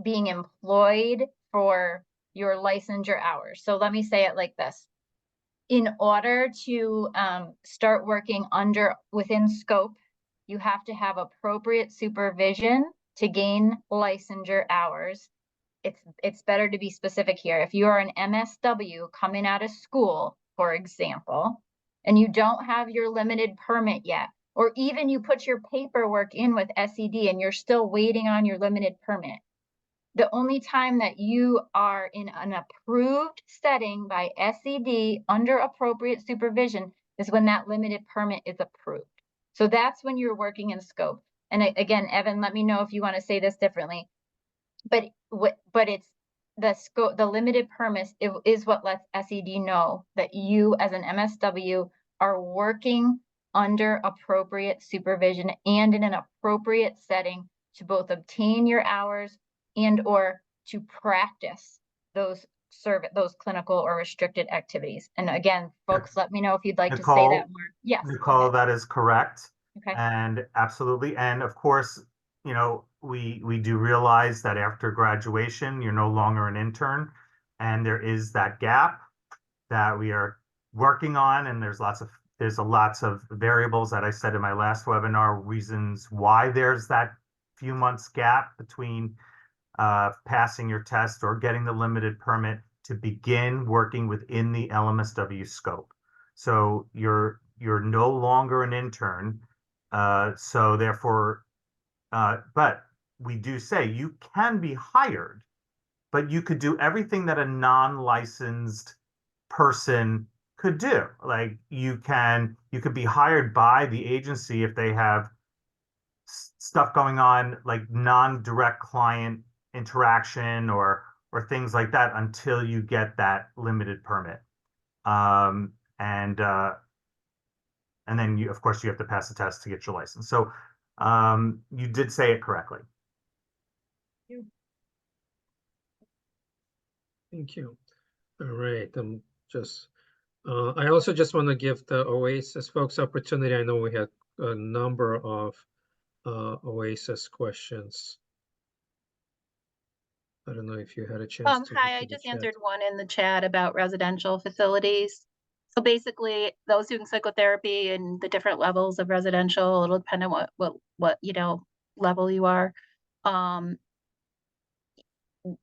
being employed for your licensure hours. So let me say it like this. In order to start working within scope, you have to have appropriate supervision to gain licensure hours. It's better to be specific here. If you are an MSW coming out of school, for example, and you don't have your limited permit yet, or even you put your paperwork in with SED and you're still waiting on your limited permit, the only time that you are in an approved setting by SED under appropriate supervision is when that limited permit is approved. So that's when you're working in scope. And again, Evan, let me know if you want to say this differently. But it's the scope, the limited permit is what lets SED know that you as an MSW are working under appropriate supervision and in an appropriate setting to both obtain your hours and or to practice those clinical or restricted activities. And again, folks, let me know if you'd like to say that more. Yes. Nicole, that is correct. Okay. And absolutely. And of course, you know, we do realize that after graduation, you're no longer an intern, and there is that gap that we are working on, and there's lots of variables that I said in my last webinar, reasons why there's that few months gap between passing your test or getting the limited permit to begin working within the LMSW scope. So you're no longer an intern, so therefore, but we do say you can be hired, but you could do everything that a non-licensed person could do. Like you could be hired by the agency if they have stuff going on, like non-direct client interaction or things like that, until you get that limited permit. And then you, of course, you have to pass the test to get your license. So you did say it correctly. Thank you. All right. I also just want to give the OASAS folks opportunity. I know we had a number of OASAS questions. I don't know if you had a chance to. Hi, I just answered one in the chat about residential facilities. So basically, those doing psychotherapy and the different levels of residential, it'll depend on what level you are.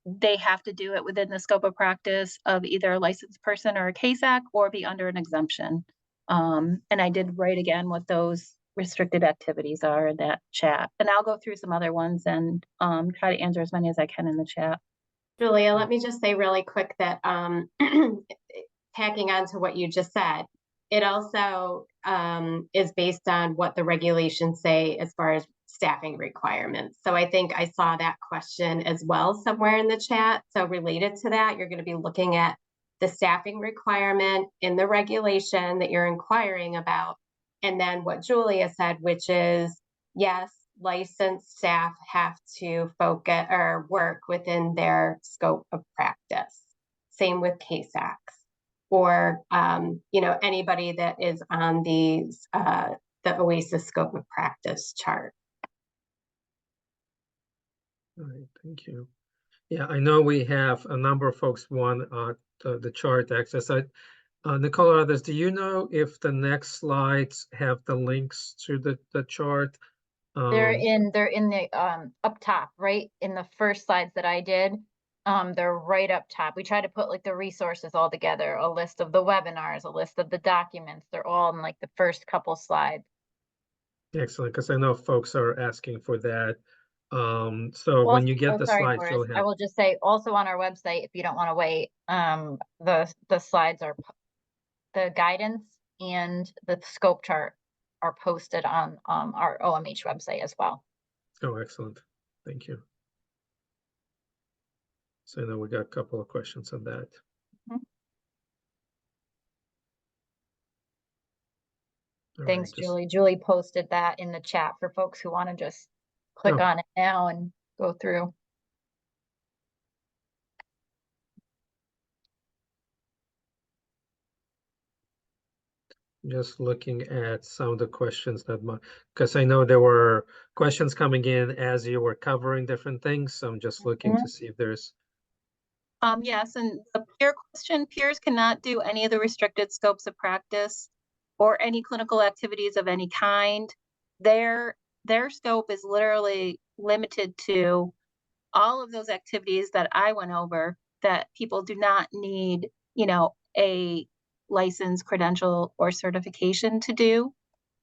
They have to do it within the scope of practice of either a licensed person or a CASAC, or be under an exemption. And I did write again what those restricted activities are in that chat. And I'll go through some other ones and try to answer as many as I can in the chat. Julia, let me just say really quick that tacking on to what you just said, it also is based on what the regulations say as far as staffing requirements. So I think I saw that question as well somewhere in the chat. So related to that, you're going to be looking at the staffing requirement in the regulation that you're inquiring about. And then what Julia said, which is, yes, licensed staff have to focus or work within their scope of practice. Same with CASACs, or anybody that is on these the OASAS scope of practice chart. All right, thank you. Yeah, I know we have a number of folks want the chart access. Nicole or others, do you know if the next slides have the links to the chart? They're in the up top, right in the first slides that I did. They're right up top. We try to put like the resources all together, a list of the webinars, a list of the documents. They're all in like the first couple slides. Excellent, because I know folks are asking for that. So when you get the slides, Boris, you'll I have. will just say also on our website, if you don't want to wait, the slides are the guidance and the scope chart are posted on our OMH website as well. Oh, excellent. Thank you. So I know we got a couple of questions on that. Thanks, right, Julie. Julie posted that in the chat for folks who want to just click on it now and go through. Just looking at some of the questions that because I know there were questions coming in as you were covering different things. So I'm just looking to see if there's. Yes, and the peer question, peers cannot do any of the restricted scopes of practice or any clinical activities of any kind. Their scope is literally limited to all of those activities that I went over that people do not need, a license, credential, or certification to do.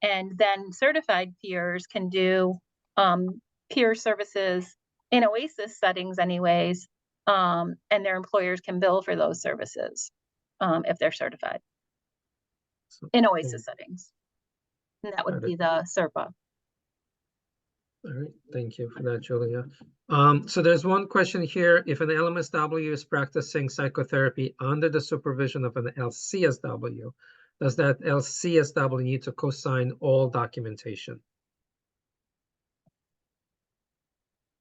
And then certified peers can do peer services in OASAS settings anyways, and their employers can bill for those services if they're certified in OASAS settings. And that would be the SERPA. All right, thank you for that, Julia. So there's one question here. If an LMSW is practicing psychotherapy under the supervision of an LCSW, does that LCSW need to co-sign all documentation?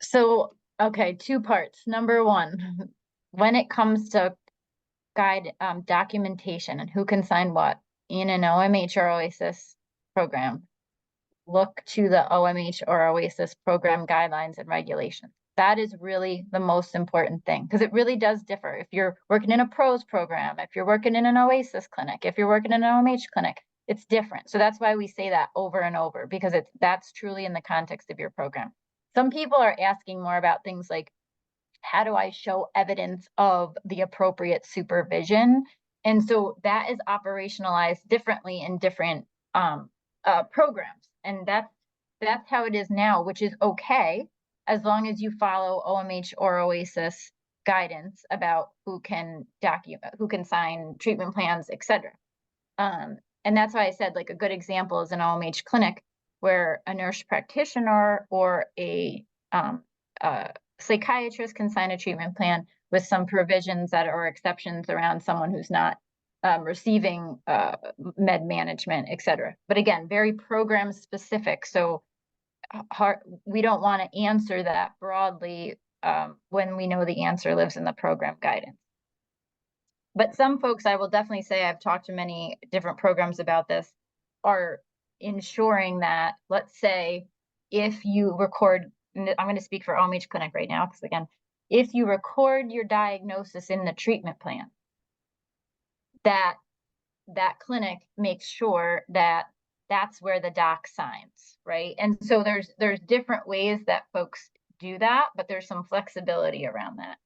So, okay, two parts. Number one, when it comes to guide documentation and who can sign what in an OMH or OASAS program, look to the OMH or OASAS program guidelines and regulations. That is really the most important thing, because it really does differ. If you're working in a PROS program, if you're working in an OASAS clinic, if you're working in an OMH clinic, it's different. So that's why we say that over and over, because that's truly in the context of your program. Some people are asking more about things like, how do I show evidence of the appropriate supervision? And so that is operationalized differently in different programs. And that's how it is now, which is okay, as long as you follow OMH or OASAS guidance about who can sign treatment plans, etc. And that's why I said, like, a good example is an OMH clinic where a nurse practitioner or a psychiatrist can sign a treatment plan with some provisions that are exceptions around someone who's not receiving med management, et cetera. But again, very program specific. So we don't want to answer that broadly when we know the answer lives in the program guidance. But some folks, I will definitely say, I've talked to many different programs about this, are ensuring that, let's say, if you record, I'm going to speak for OMH Clinic right now, because again, if you record your diagnosis in the treatment plan, that that clinic makes sure that that's where the doc signs, right? And so there's different ways that folks do that, but there's some flexibility around that.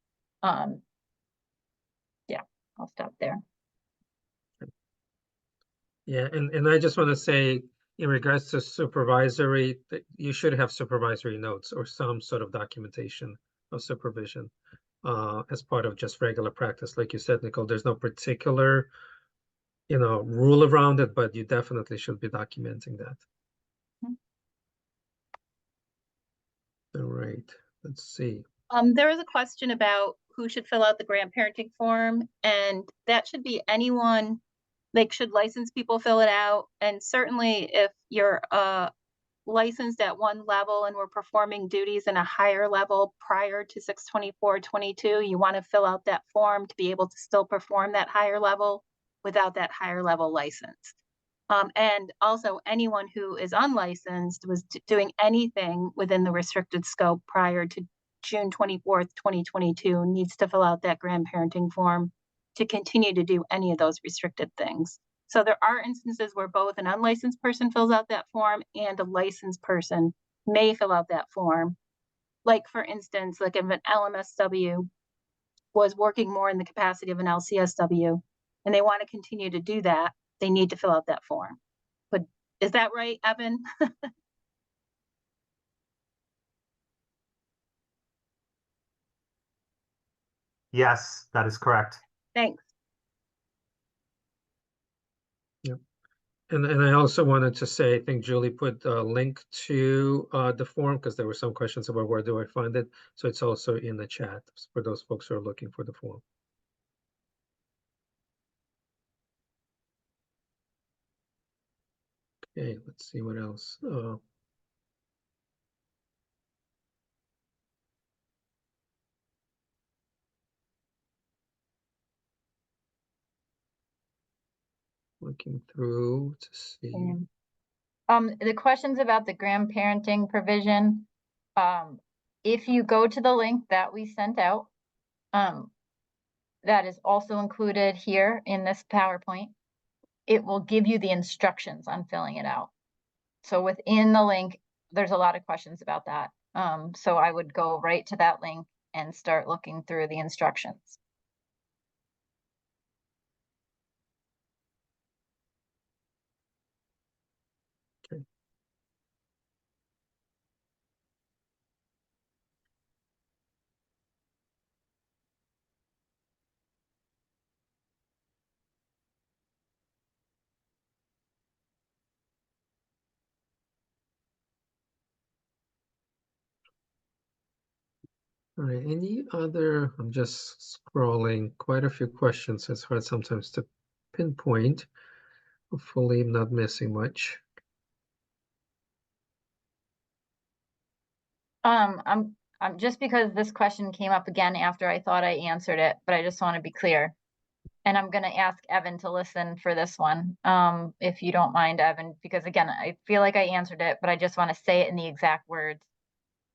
Yeah, I'll stop there. Yeah, and I just want to say, in regards to supervisory, you should have supervisory notes or some sort of documentation of supervision as part of just regular practice. Like you said, Nicole, there's no particular, rule around it, but you definitely should be documenting that. All right, let's see. There was a question about who should fill out the grandparenting form, and that should be anyone. Like, should licensed people fill it out? And certainly if you're licensed at one level and we're performing duties in a higher level prior to 6/24/22, you want to fill out that form to be able to still perform that higher level without that higher level license. And also anyone who is unlicensed was doing anything within the restricted scope prior to June 24th, 2022 needs to fill out that grandparenting form to continue to do any of those restricted things. So there are instances where both an unlicensed person fills out that form and a licensed person may fill out that form. Like, for instance, like if an LMSW was working more in the capacity of an LCSW and they want to continue to do that, they need to fill out that form. But is that right, Evan? Yes, that is correct. Thanks. Yep. And I also wanted to say, I think Julie put a link to the form because there were some questions about where do I find it. So it's also in the chat for those folks who are looking for the form. Okay, let's see what else. Looking through to see. The questions about the grandparenting provision, if you go to the link that we sent out, that is also included here in this PowerPoint, it will give you the instructions on filling it out. So within the link, there's a lot of questions about that. So I would go right to that link and start looking through the instructions. Okay. All right, any other, I'm just scrolling, quite a few questions. It's hard sometimes to pinpoint. Hopefully I'm not missing much. I'm just because this question came up again after I thought I answered it, but I just want to be clear. And I'm going to ask Evan to listen for this one, if you don't mind, Evan, because again, I feel like I answered it, but I just want to say it in the exact words.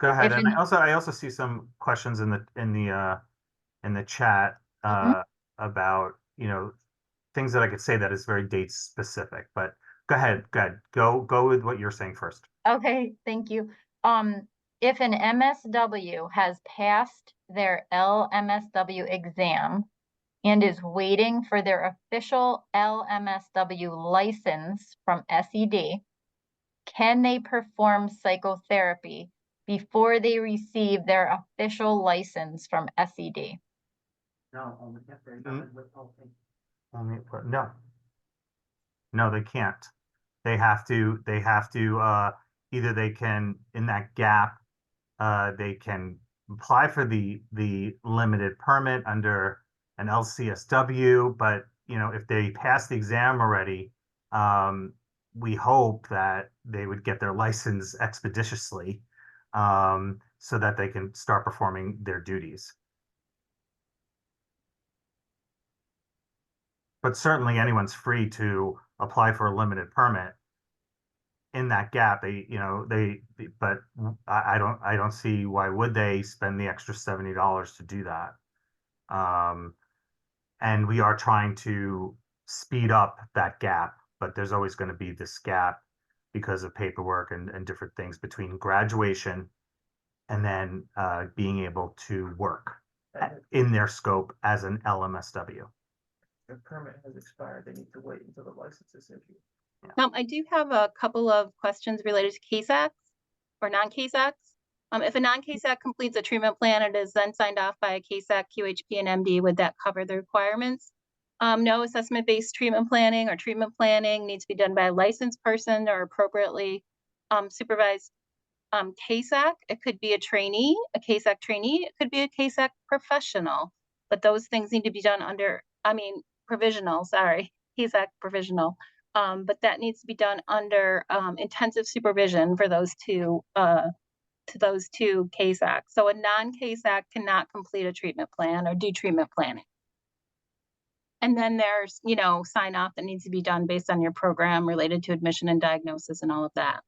Go ahead. And I also see some questions in the chat about, things that I could say that is very date specific, but go ahead. Go with what you're saying first. Okay, thank you. If an MSW has passed their LMSW exam and is waiting for their official LMSW license from SED, can they perform psychotherapy before they receive their official license from SED? No. No, they can't. They have to either they can, in that gap, they can apply for the limited permit under an LCSW, but if they pass the exam already, we hope that they would get their license expeditiously, so that they can start performing their duties. But certainly anyone's free to apply for a limited permit in that gap. But I don't see why would they spend the extra $70 to do that. And we are trying to speed up that gap, but there's always going to be this gap because of paperwork and different things between graduation and then being able to work in their scope as an LMSW. Their permit has expired, they need to wait until the license is issued. I do have a couple of questions related to case acts or non-case acts. If a non-case act completes a treatment plan, it is then signed off by a case act, QHP, and MD. Would that cover the requirements? No assessment-based treatment planning or treatment planning needs to be done by a licensed person or appropriately supervised case act. It could be a trainee, a case act trainee. It could be a case act professional, but those things need to be done under, provisional, sorry, case act provisional. But that needs to be done under intensive supervision for those two case acts. So a non-case act cannot complete a treatment plan or do treatment planning. And then there's, sign off that needs to be done based on your program related to admission and diagnosis and all of that.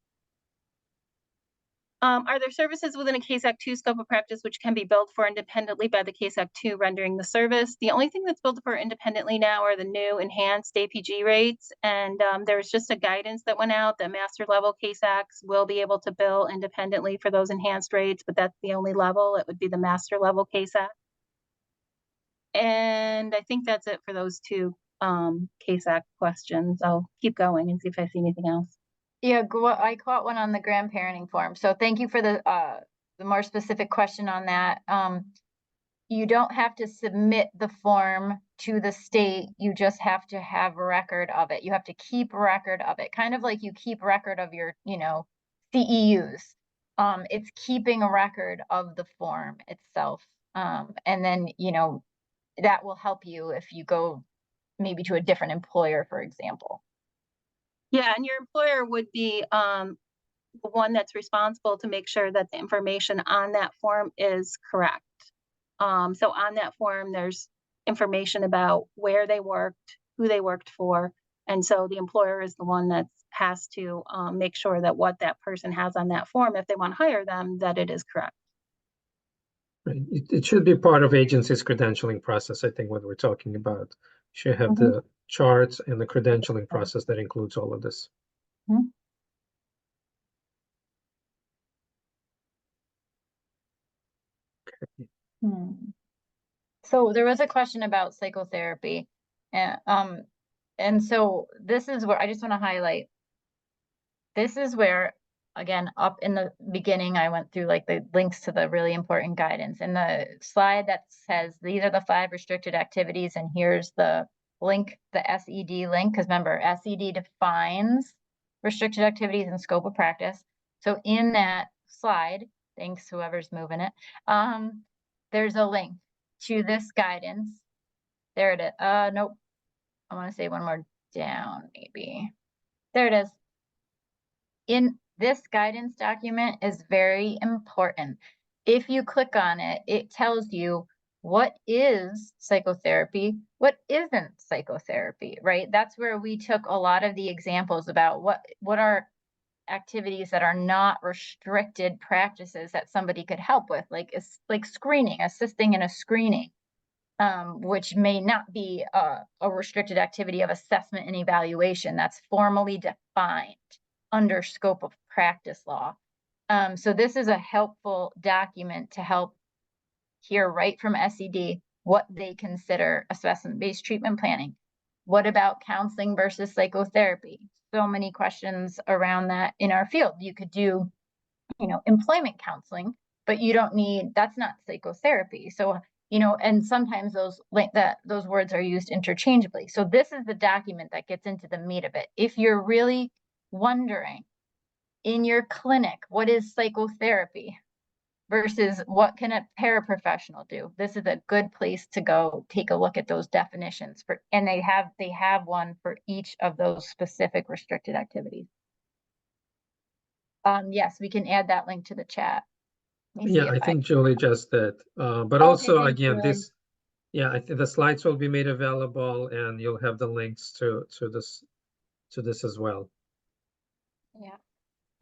Are there services within a Case Act 2 scope of practice which can be billed for independently by the Case Act 2 rendering the service? The only thing that's billed for independently now are the new enhanced APG rates. And there's just a guidance that went out that master level Case Acts will be able to bill independently for those enhanced rates, but that's the only level. It would be the master level Case Act. And I think that's it for those two Case Act questions. I'll keep going and see if I see anything else. Yeah, I caught one on the grandparenting form. So thank you for the more specific question on that. You don't have to submit the form to the state. You just have to have a record of it. You have to keep a record of it, kind of like you keep record of your, CEUs. It's keeping a record of the form itself. And then, that will help you if you go maybe to a different employer, for example. Yeah, and your employer would be the one that's responsible to make sure that the information on that form is correct. So on that form, there's information about where they worked, who they worked for. And so the employer is the one that has to make sure that what that person has on that form, if they want to hire them, that it is correct. Right. It should be part of agency's credentialing process, I think, what we're talking about. Should have the charts and the credentialing process that includes all of this. So there was a question about psychotherapy, and so this is where I just want to highlight. This is where, again, up in the beginning, I went through like the links to the really important guidance and the slide that says these are the 5 restricted activities, and here's the link, the SED link, because remember, SED defines restricted activities and scope of practice. So in that slide, thanks whoever's moving it, there's a link to this guidance. There it is. Nope. I want to say one more down, maybe. There it is. In this guidance document is very important. If you click on it, it tells you what is psychotherapy, what isn't psychotherapy, right? That's where we took a lot of the examples about what are activities that are not restricted practices that somebody could help with, like screening, assisting in a screening, which may not be a restricted activity of assessment and evaluation that's formally defined under scope of practice law. So this is a helpful document to help hear right from SED what they consider assessment-based treatment planning. What about counseling versus psychotherapy? So many questions around that in our field. You could do, employment counseling, but you don't need, that's not psychotherapy. So, and sometimes those words are used interchangeably. So this is the document that gets into the meat of it. If you're really wondering in your clinic, what is psychotherapy versus what can a paraprofessional do? This is a good place to go take a look at those definitions and they have one for each of those specific restricted activities. Yes, we can add that link to the chat. Yeah, I think Julie just did. But also, again, I think the slides will be made available and you'll have the links to this as well. Yeah.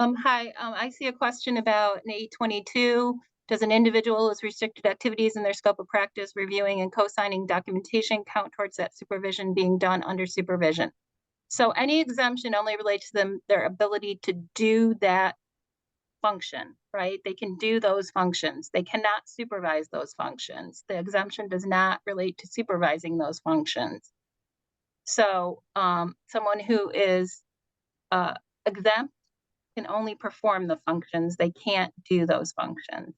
Hi, I see a question about an 822 Does an individual with restricted activities in their scope of practice reviewing and co-signing documentation count towards that supervision being done under supervision? So any exemption only relates to them, their ability to do that function, right? They can do those functions. They cannot supervise those functions. The exemption does not relate to supervising those functions. So someone who is exempt can only perform the functions. They can't do those functions.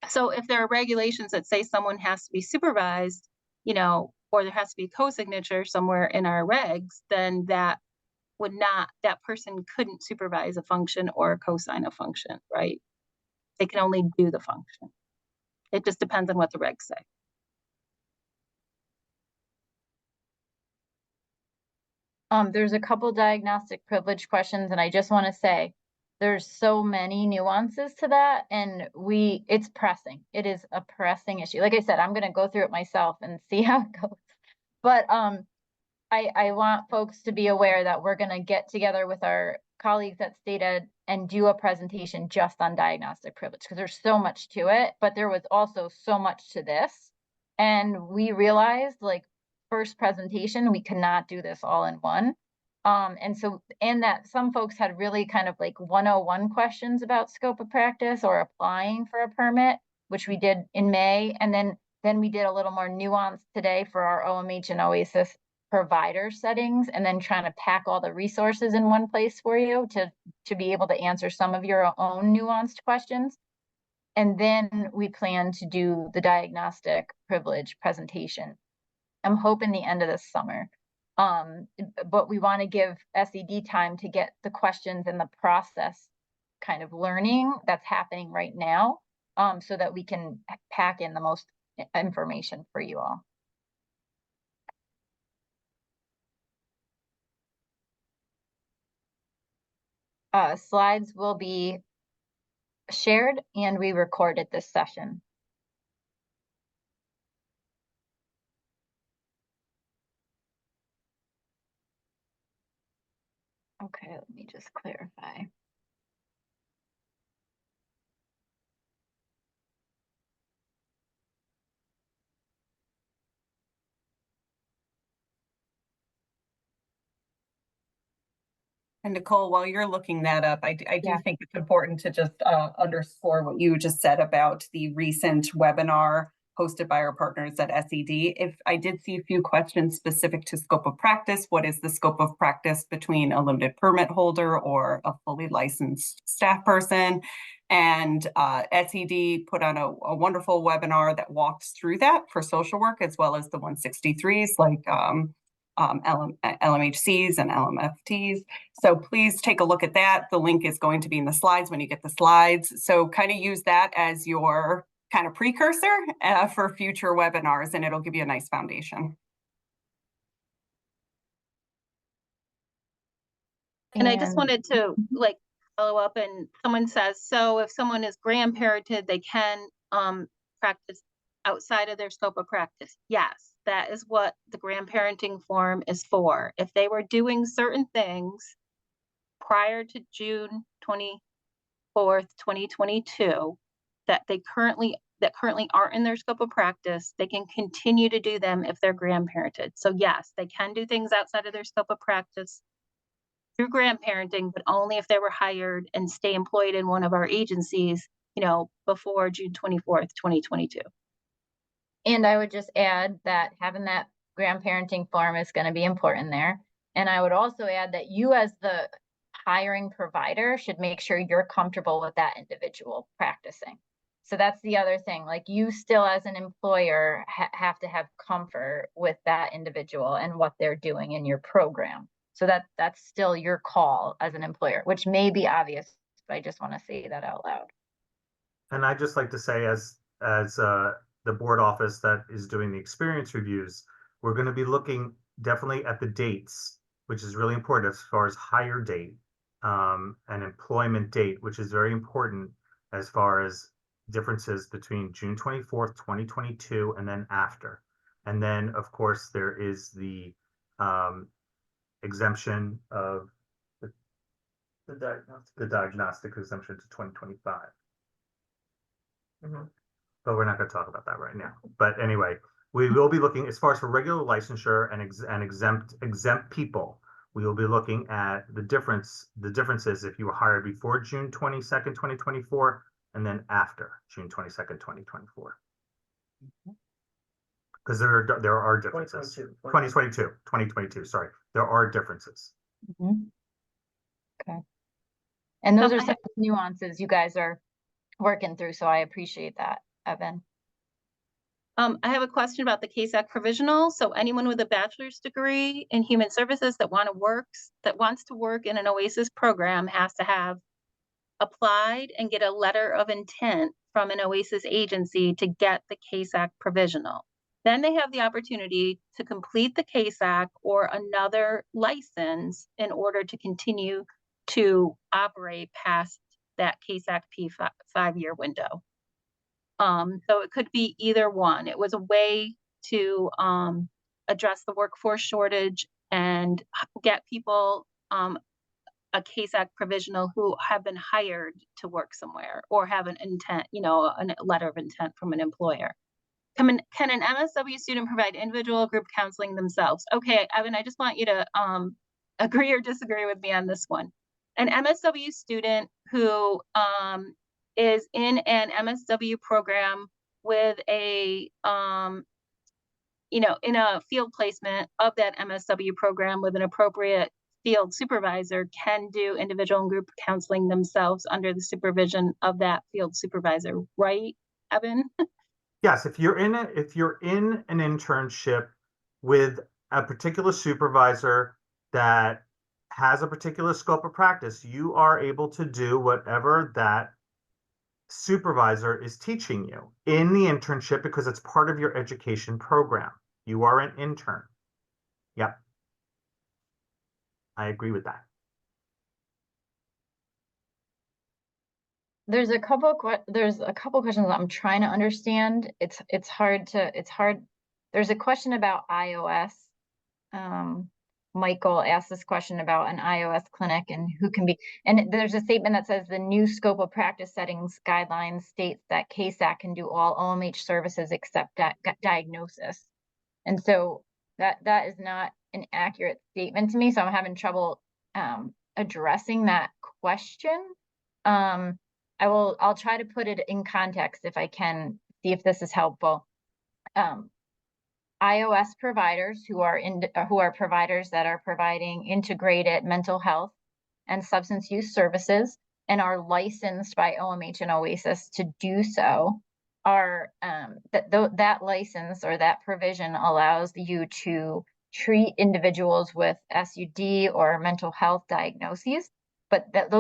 So if there are regulations that say someone has to be supervised, you know, or there has to be a co-signature somewhere in our regs, then that person couldn't supervise a function or co-sign a function, right? They can only do the function. It just depends on what the regs say. There's a couple diagnostic privilege questions, and I just want to say there's so many nuances to that, and it's pressing. It is a pressing issue. Like I said, I'm going to go through it myself and see how it goes. But I want folks to be aware that we're going to get together with our colleagues at State Ed and do a presentation just on diagnostic privilege, because there's so much to it, but there was also so much to this. And we realized, like, first presentation, we cannot do this all in one. And that some folks had really kind of like 101 questions about scope of practice or applying for a permit, which we did in May. And then we did a little more nuance today for our OMH and OASAS provider settings, and then trying to pack all the resources in one place for you to be able to answer some of your own nuanced questions. And then we plan to do the diagnostic privilege presentation. I'm hoping the end of this summer. But we want to give SED time to get the questions and the process kind of learning that's happening right now, so that we can pack in the most information for you all. Slides will be shared and we recorded this session. Okay, let me just clarify. And Nicole, while you're looking that up, I do Yeah. think it's important to just underscore what you just said about the recent webinar hosted by our partners at SED. If I did see a few questions specific to scope of practice, what is the scope of practice between a limited permit holder or a fully licensed staff person? And SED put on a wonderful webinar that walks through that for social work, as well as the 163s like LMHCs and LMFTs. So please take a look at that. The link is going to be in the slides when you get the slides. So kind of use that as your kind of precursor for future webinars, and it'll give you a nice foundation. And I just wanted to like follow up, and someone says, so if someone is grandparented, they can practice outside of their scope of practice. Yes, that is what the grandparenting form is for. If they were doing certain things prior to June 24th, 2022, that currently aren't in their scope of practice, they can continue to do them if they're grandparented. So yes, they can do things outside of their scope of practice through grandparenting, but only if they were hired and stay employed in one of our agencies, you know, before June 24th, 2022. And I would just add that having that grandparenting form is going to be important there. And I would also add that you, as the hiring provider, should make sure you're comfortable with that individual practicing. So that's the other thing. Like, you still, as an employer, have to have comfort with that individual and what they're doing in your program. So that's still your call as an employer, which may be obvious, but I just want to say that out loud. And I'd just like to say, as the board office that is doing the experience reviews, we're going to be looking definitely at the dates, which is really important as far as hire date and employment date, which is very important as far as differences between June 24th, 2022 and then after. And then, of course, there is the exemption of the diagnostic exemption to 2025. but we're not going to talk about that right now. But anyway, we will be looking, as far as for regular licensure and exempt people, we will be looking at the differences if you were hired before June 22nd, 2024, and then after June 22nd, 2024. Because there are differences. 2022, sorry. There are differences. Okay. And those are I some nuances you guys are working through, so I appreciate that, Evan. I have a question about the Case Act provisional. So anyone with a bachelor's degree in human services that wants to work in an OASAS program has to have applied and get a letter of intent from an OASAS agency to get the Case Act provisional. Then they have the opportunity to complete the Case Act or another license in order to continue to operate past that Case Act P5-year window. So it could be either one. It was a way to address the workforce shortage and get people a Case Act provisional who have been hired to work somewhere or have an intent, a letter of intent from an employer. Can an MSW student provide individual or group counseling themselves? Okay, Evan, I just want you to agree or disagree with me on this one. An MSW student who is in an MSW program with a in a field placement of that MSW program with an appropriate field supervisor can do individual and group counseling themselves under the supervision of that field supervisor, right, Evan? Yes, if you're in an internship with a particular supervisor that has a particular scope of practice, you are able to do whatever that supervisor is teaching you in the internship because it's part of your education program. You are an intern. Yep. I agree with that. There's a couple questions that I'm trying to understand. It's hard. There's a question about iOS. Michael asked this question about an iOS clinic and who can be, and there's a statement that says the new scope of practice settings guidelines states that KSAC can do all OMH services except diagnosis. And so that is not an accurate statement to me. So I'm having trouble addressing that question. I'll try to put it in context if I can, see if this is helpful. iOS providers who are providers that are providing integrated mental health and substance use services and are licensed by OMH and OASAS to do so are that license or that provision allows you to treat individuals with SUD or mental health diagnoses, but that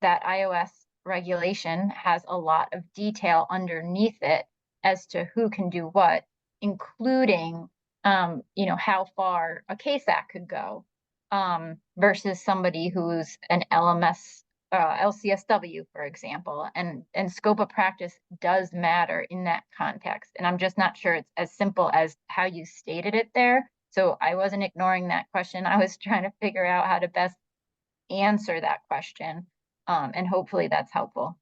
iOS regulation has a lot of detail underneath it as to who can do what, including how far a KSAC could go versus somebody who's an LMS, LCSW, for example, and scope of practice does matter in that context. And I'm just not sure it's as simple as how you stated it there. So I wasn't ignoring that question. I was trying to figure out how to best answer that question. And hopefully that's helpful.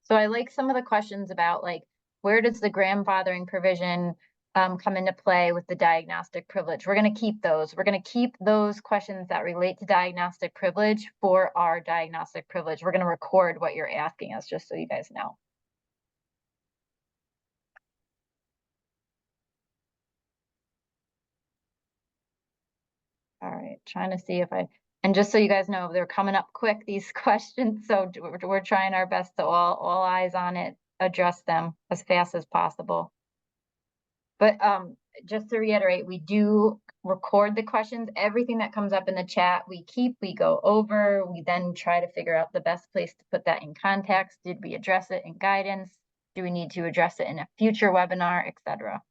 So I like some of the questions about like, where does the grandfathering provision come into play with the diagnostic privilege? We're going to keep those. We're going to keep those questions that relate to diagnostic privilege for our diagnostic privilege. We're going to record what you're asking us, just so you guys know. All right, trying to see if and just so you guys know, they're coming up quick, these questions. So we're trying our best to all eyes on it, address them as fast as possible. But just to reiterate, we do record the questions. Everything that comes up in the chat, we go over. We then try to figure out the best place to put that in context. Did we address it in guidance? Do we need to address it in a future webinar, etc.?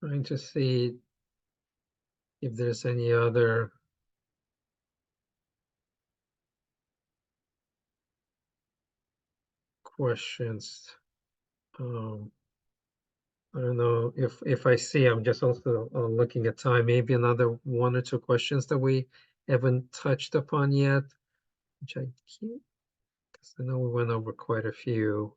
Trying to see if there's any other questions. I don't know if I see, I'm just also looking at time, maybe another 1 or 2 questions that we haven't touched upon yet, which I can't, because I know we went over quite a few.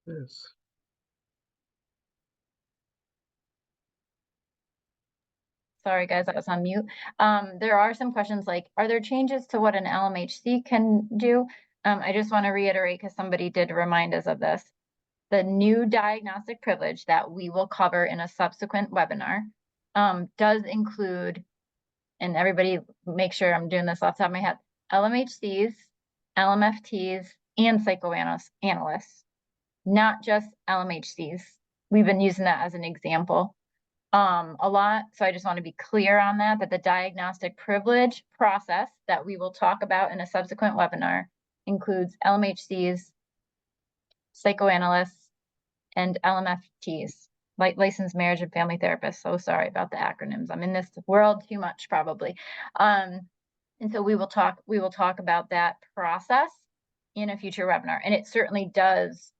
Yes. Sorry, guys, I was on mute. There are some questions like, are there changes to what an LMHC can do? I just want to reiterate, because somebody did remind us of this. The new diagnostic privilege that we will cover in a subsequent webinar does include, and everybody make sure I'm doing this off the top of my head, LMHCs, LMFTs, and psychoanalysts, not just LMHCs. We've been using that as an example a lot. So I just want to be clear on that the diagnostic privilege process that we will talk about in a subsequent webinar includes LMHCs, psychoanalysts, and LMFTs, like licensed marriage and family therapists. So sorry about the acronyms. I'm in this world too much probably. And so we will talk about that process in a future webinar. And it certainly does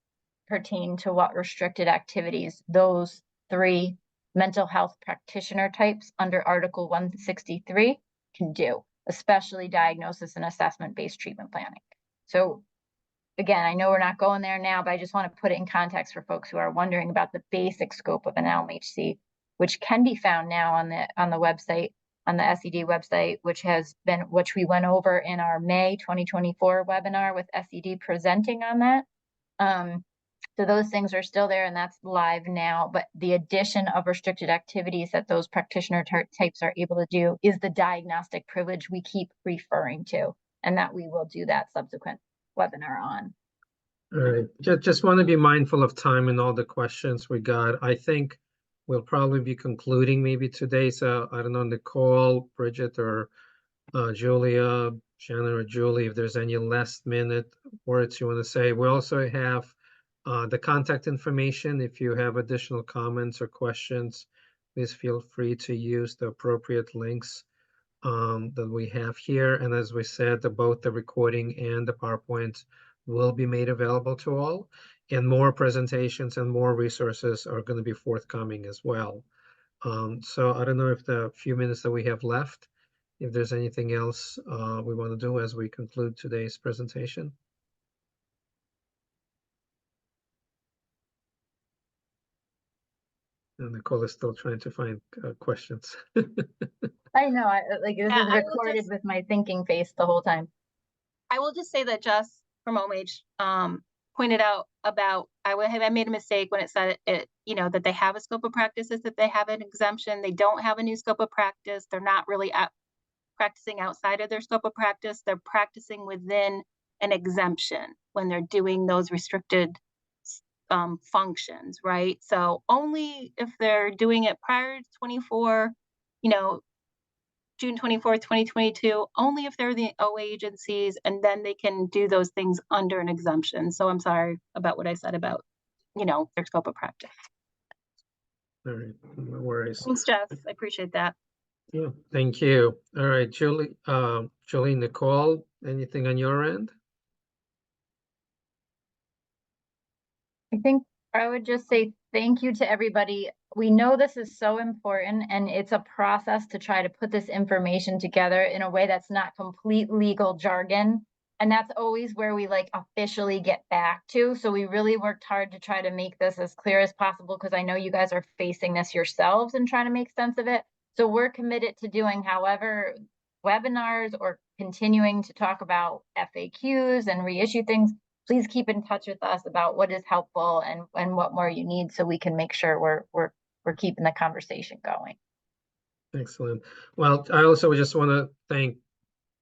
pertain to what restricted activities those 3 mental health practitioner types under Article 163 can do, especially diagnosis and assessment-based treatment planning. So again, I know we're not going there now, but I just want to put it in context for folks who are wondering about the basic scope of an LMHC, which can be found now on the website, on the SED website, which we went over in our May 2024 webinar with SED presenting on that. So those things are still there, and that's live now. But the addition of restricted activities that those practitioner types are able to do is the diagnostic privilege we keep referring to, and that we will do that subsequent webinar on. All right, just want to be mindful of time and all the questions we got. I think we'll probably be concluding maybe today. So I don't know, Nicole, Bridget, or Julia, Shannon, or Julie, if there's any last minute words you want to say. We also have the contact information. If you have additional comments or questions, please feel free to use the appropriate links that we have here. And as we said, both the recording and the PowerPoint will be made available to all. And more presentations and more resources are going to be forthcoming as well. So I don't know if the few minutes that we have left, if there's anything else we want to do as we conclude today's presentation. And Nicole is still trying to find questions. I know, like this Yeah, is recorded with my thinking face the whole time. I will just say that Jess from OMH pointed out about I made a mistake when it said it, that they have a scope of practices, that they have an exemption. They don't have a new scope of practice. They're not really practicing outside of their scope of practice. They're practicing within an exemption when they're doing those restricted functions, right? So only if they're doing it prior to 24, June 24th, 2022, only if they're the OA agencies, and then they can do those things under an exemption. So I'm sorry about what I said about, their scope of practice. All right, no worries. Thanks, Jess. I appreciate that. Yeah, thank you. All right, Julie, Nicole, anything on your end? I think I would just say thank you to everybody. We know this is so important, and it's a process to try to put this information together in a way that's not complete legal jargon. And that's always where we officially get back to. So we really worked hard to try to make this as clear as possible, because I know you guys are facing this yourselves and trying to make sense of it. So we're committed to doing however webinars or continuing to talk about FAQs and reissue things. Please keep in touch with us about what is helpful and what more you need, so we can make sure we're keeping the conversation going. Excellent. Well, I also just want to thank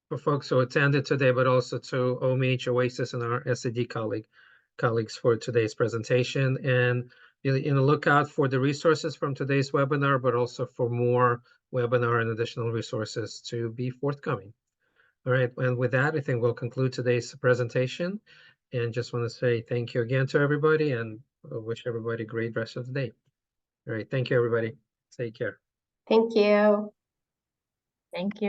for folks who attended today, but also to OMH, OASAS, and our SED colleagues for today's presentation. And look out for the resources from today's webinar, but also for more webinar and additional resources to be forthcoming. All right, and with that, I think we'll conclude today's presentation. And just want to say thank you again to everybody, and wish everybody a great rest of the day. All right, thank you, everybody. Take care. Thank you. Thank you.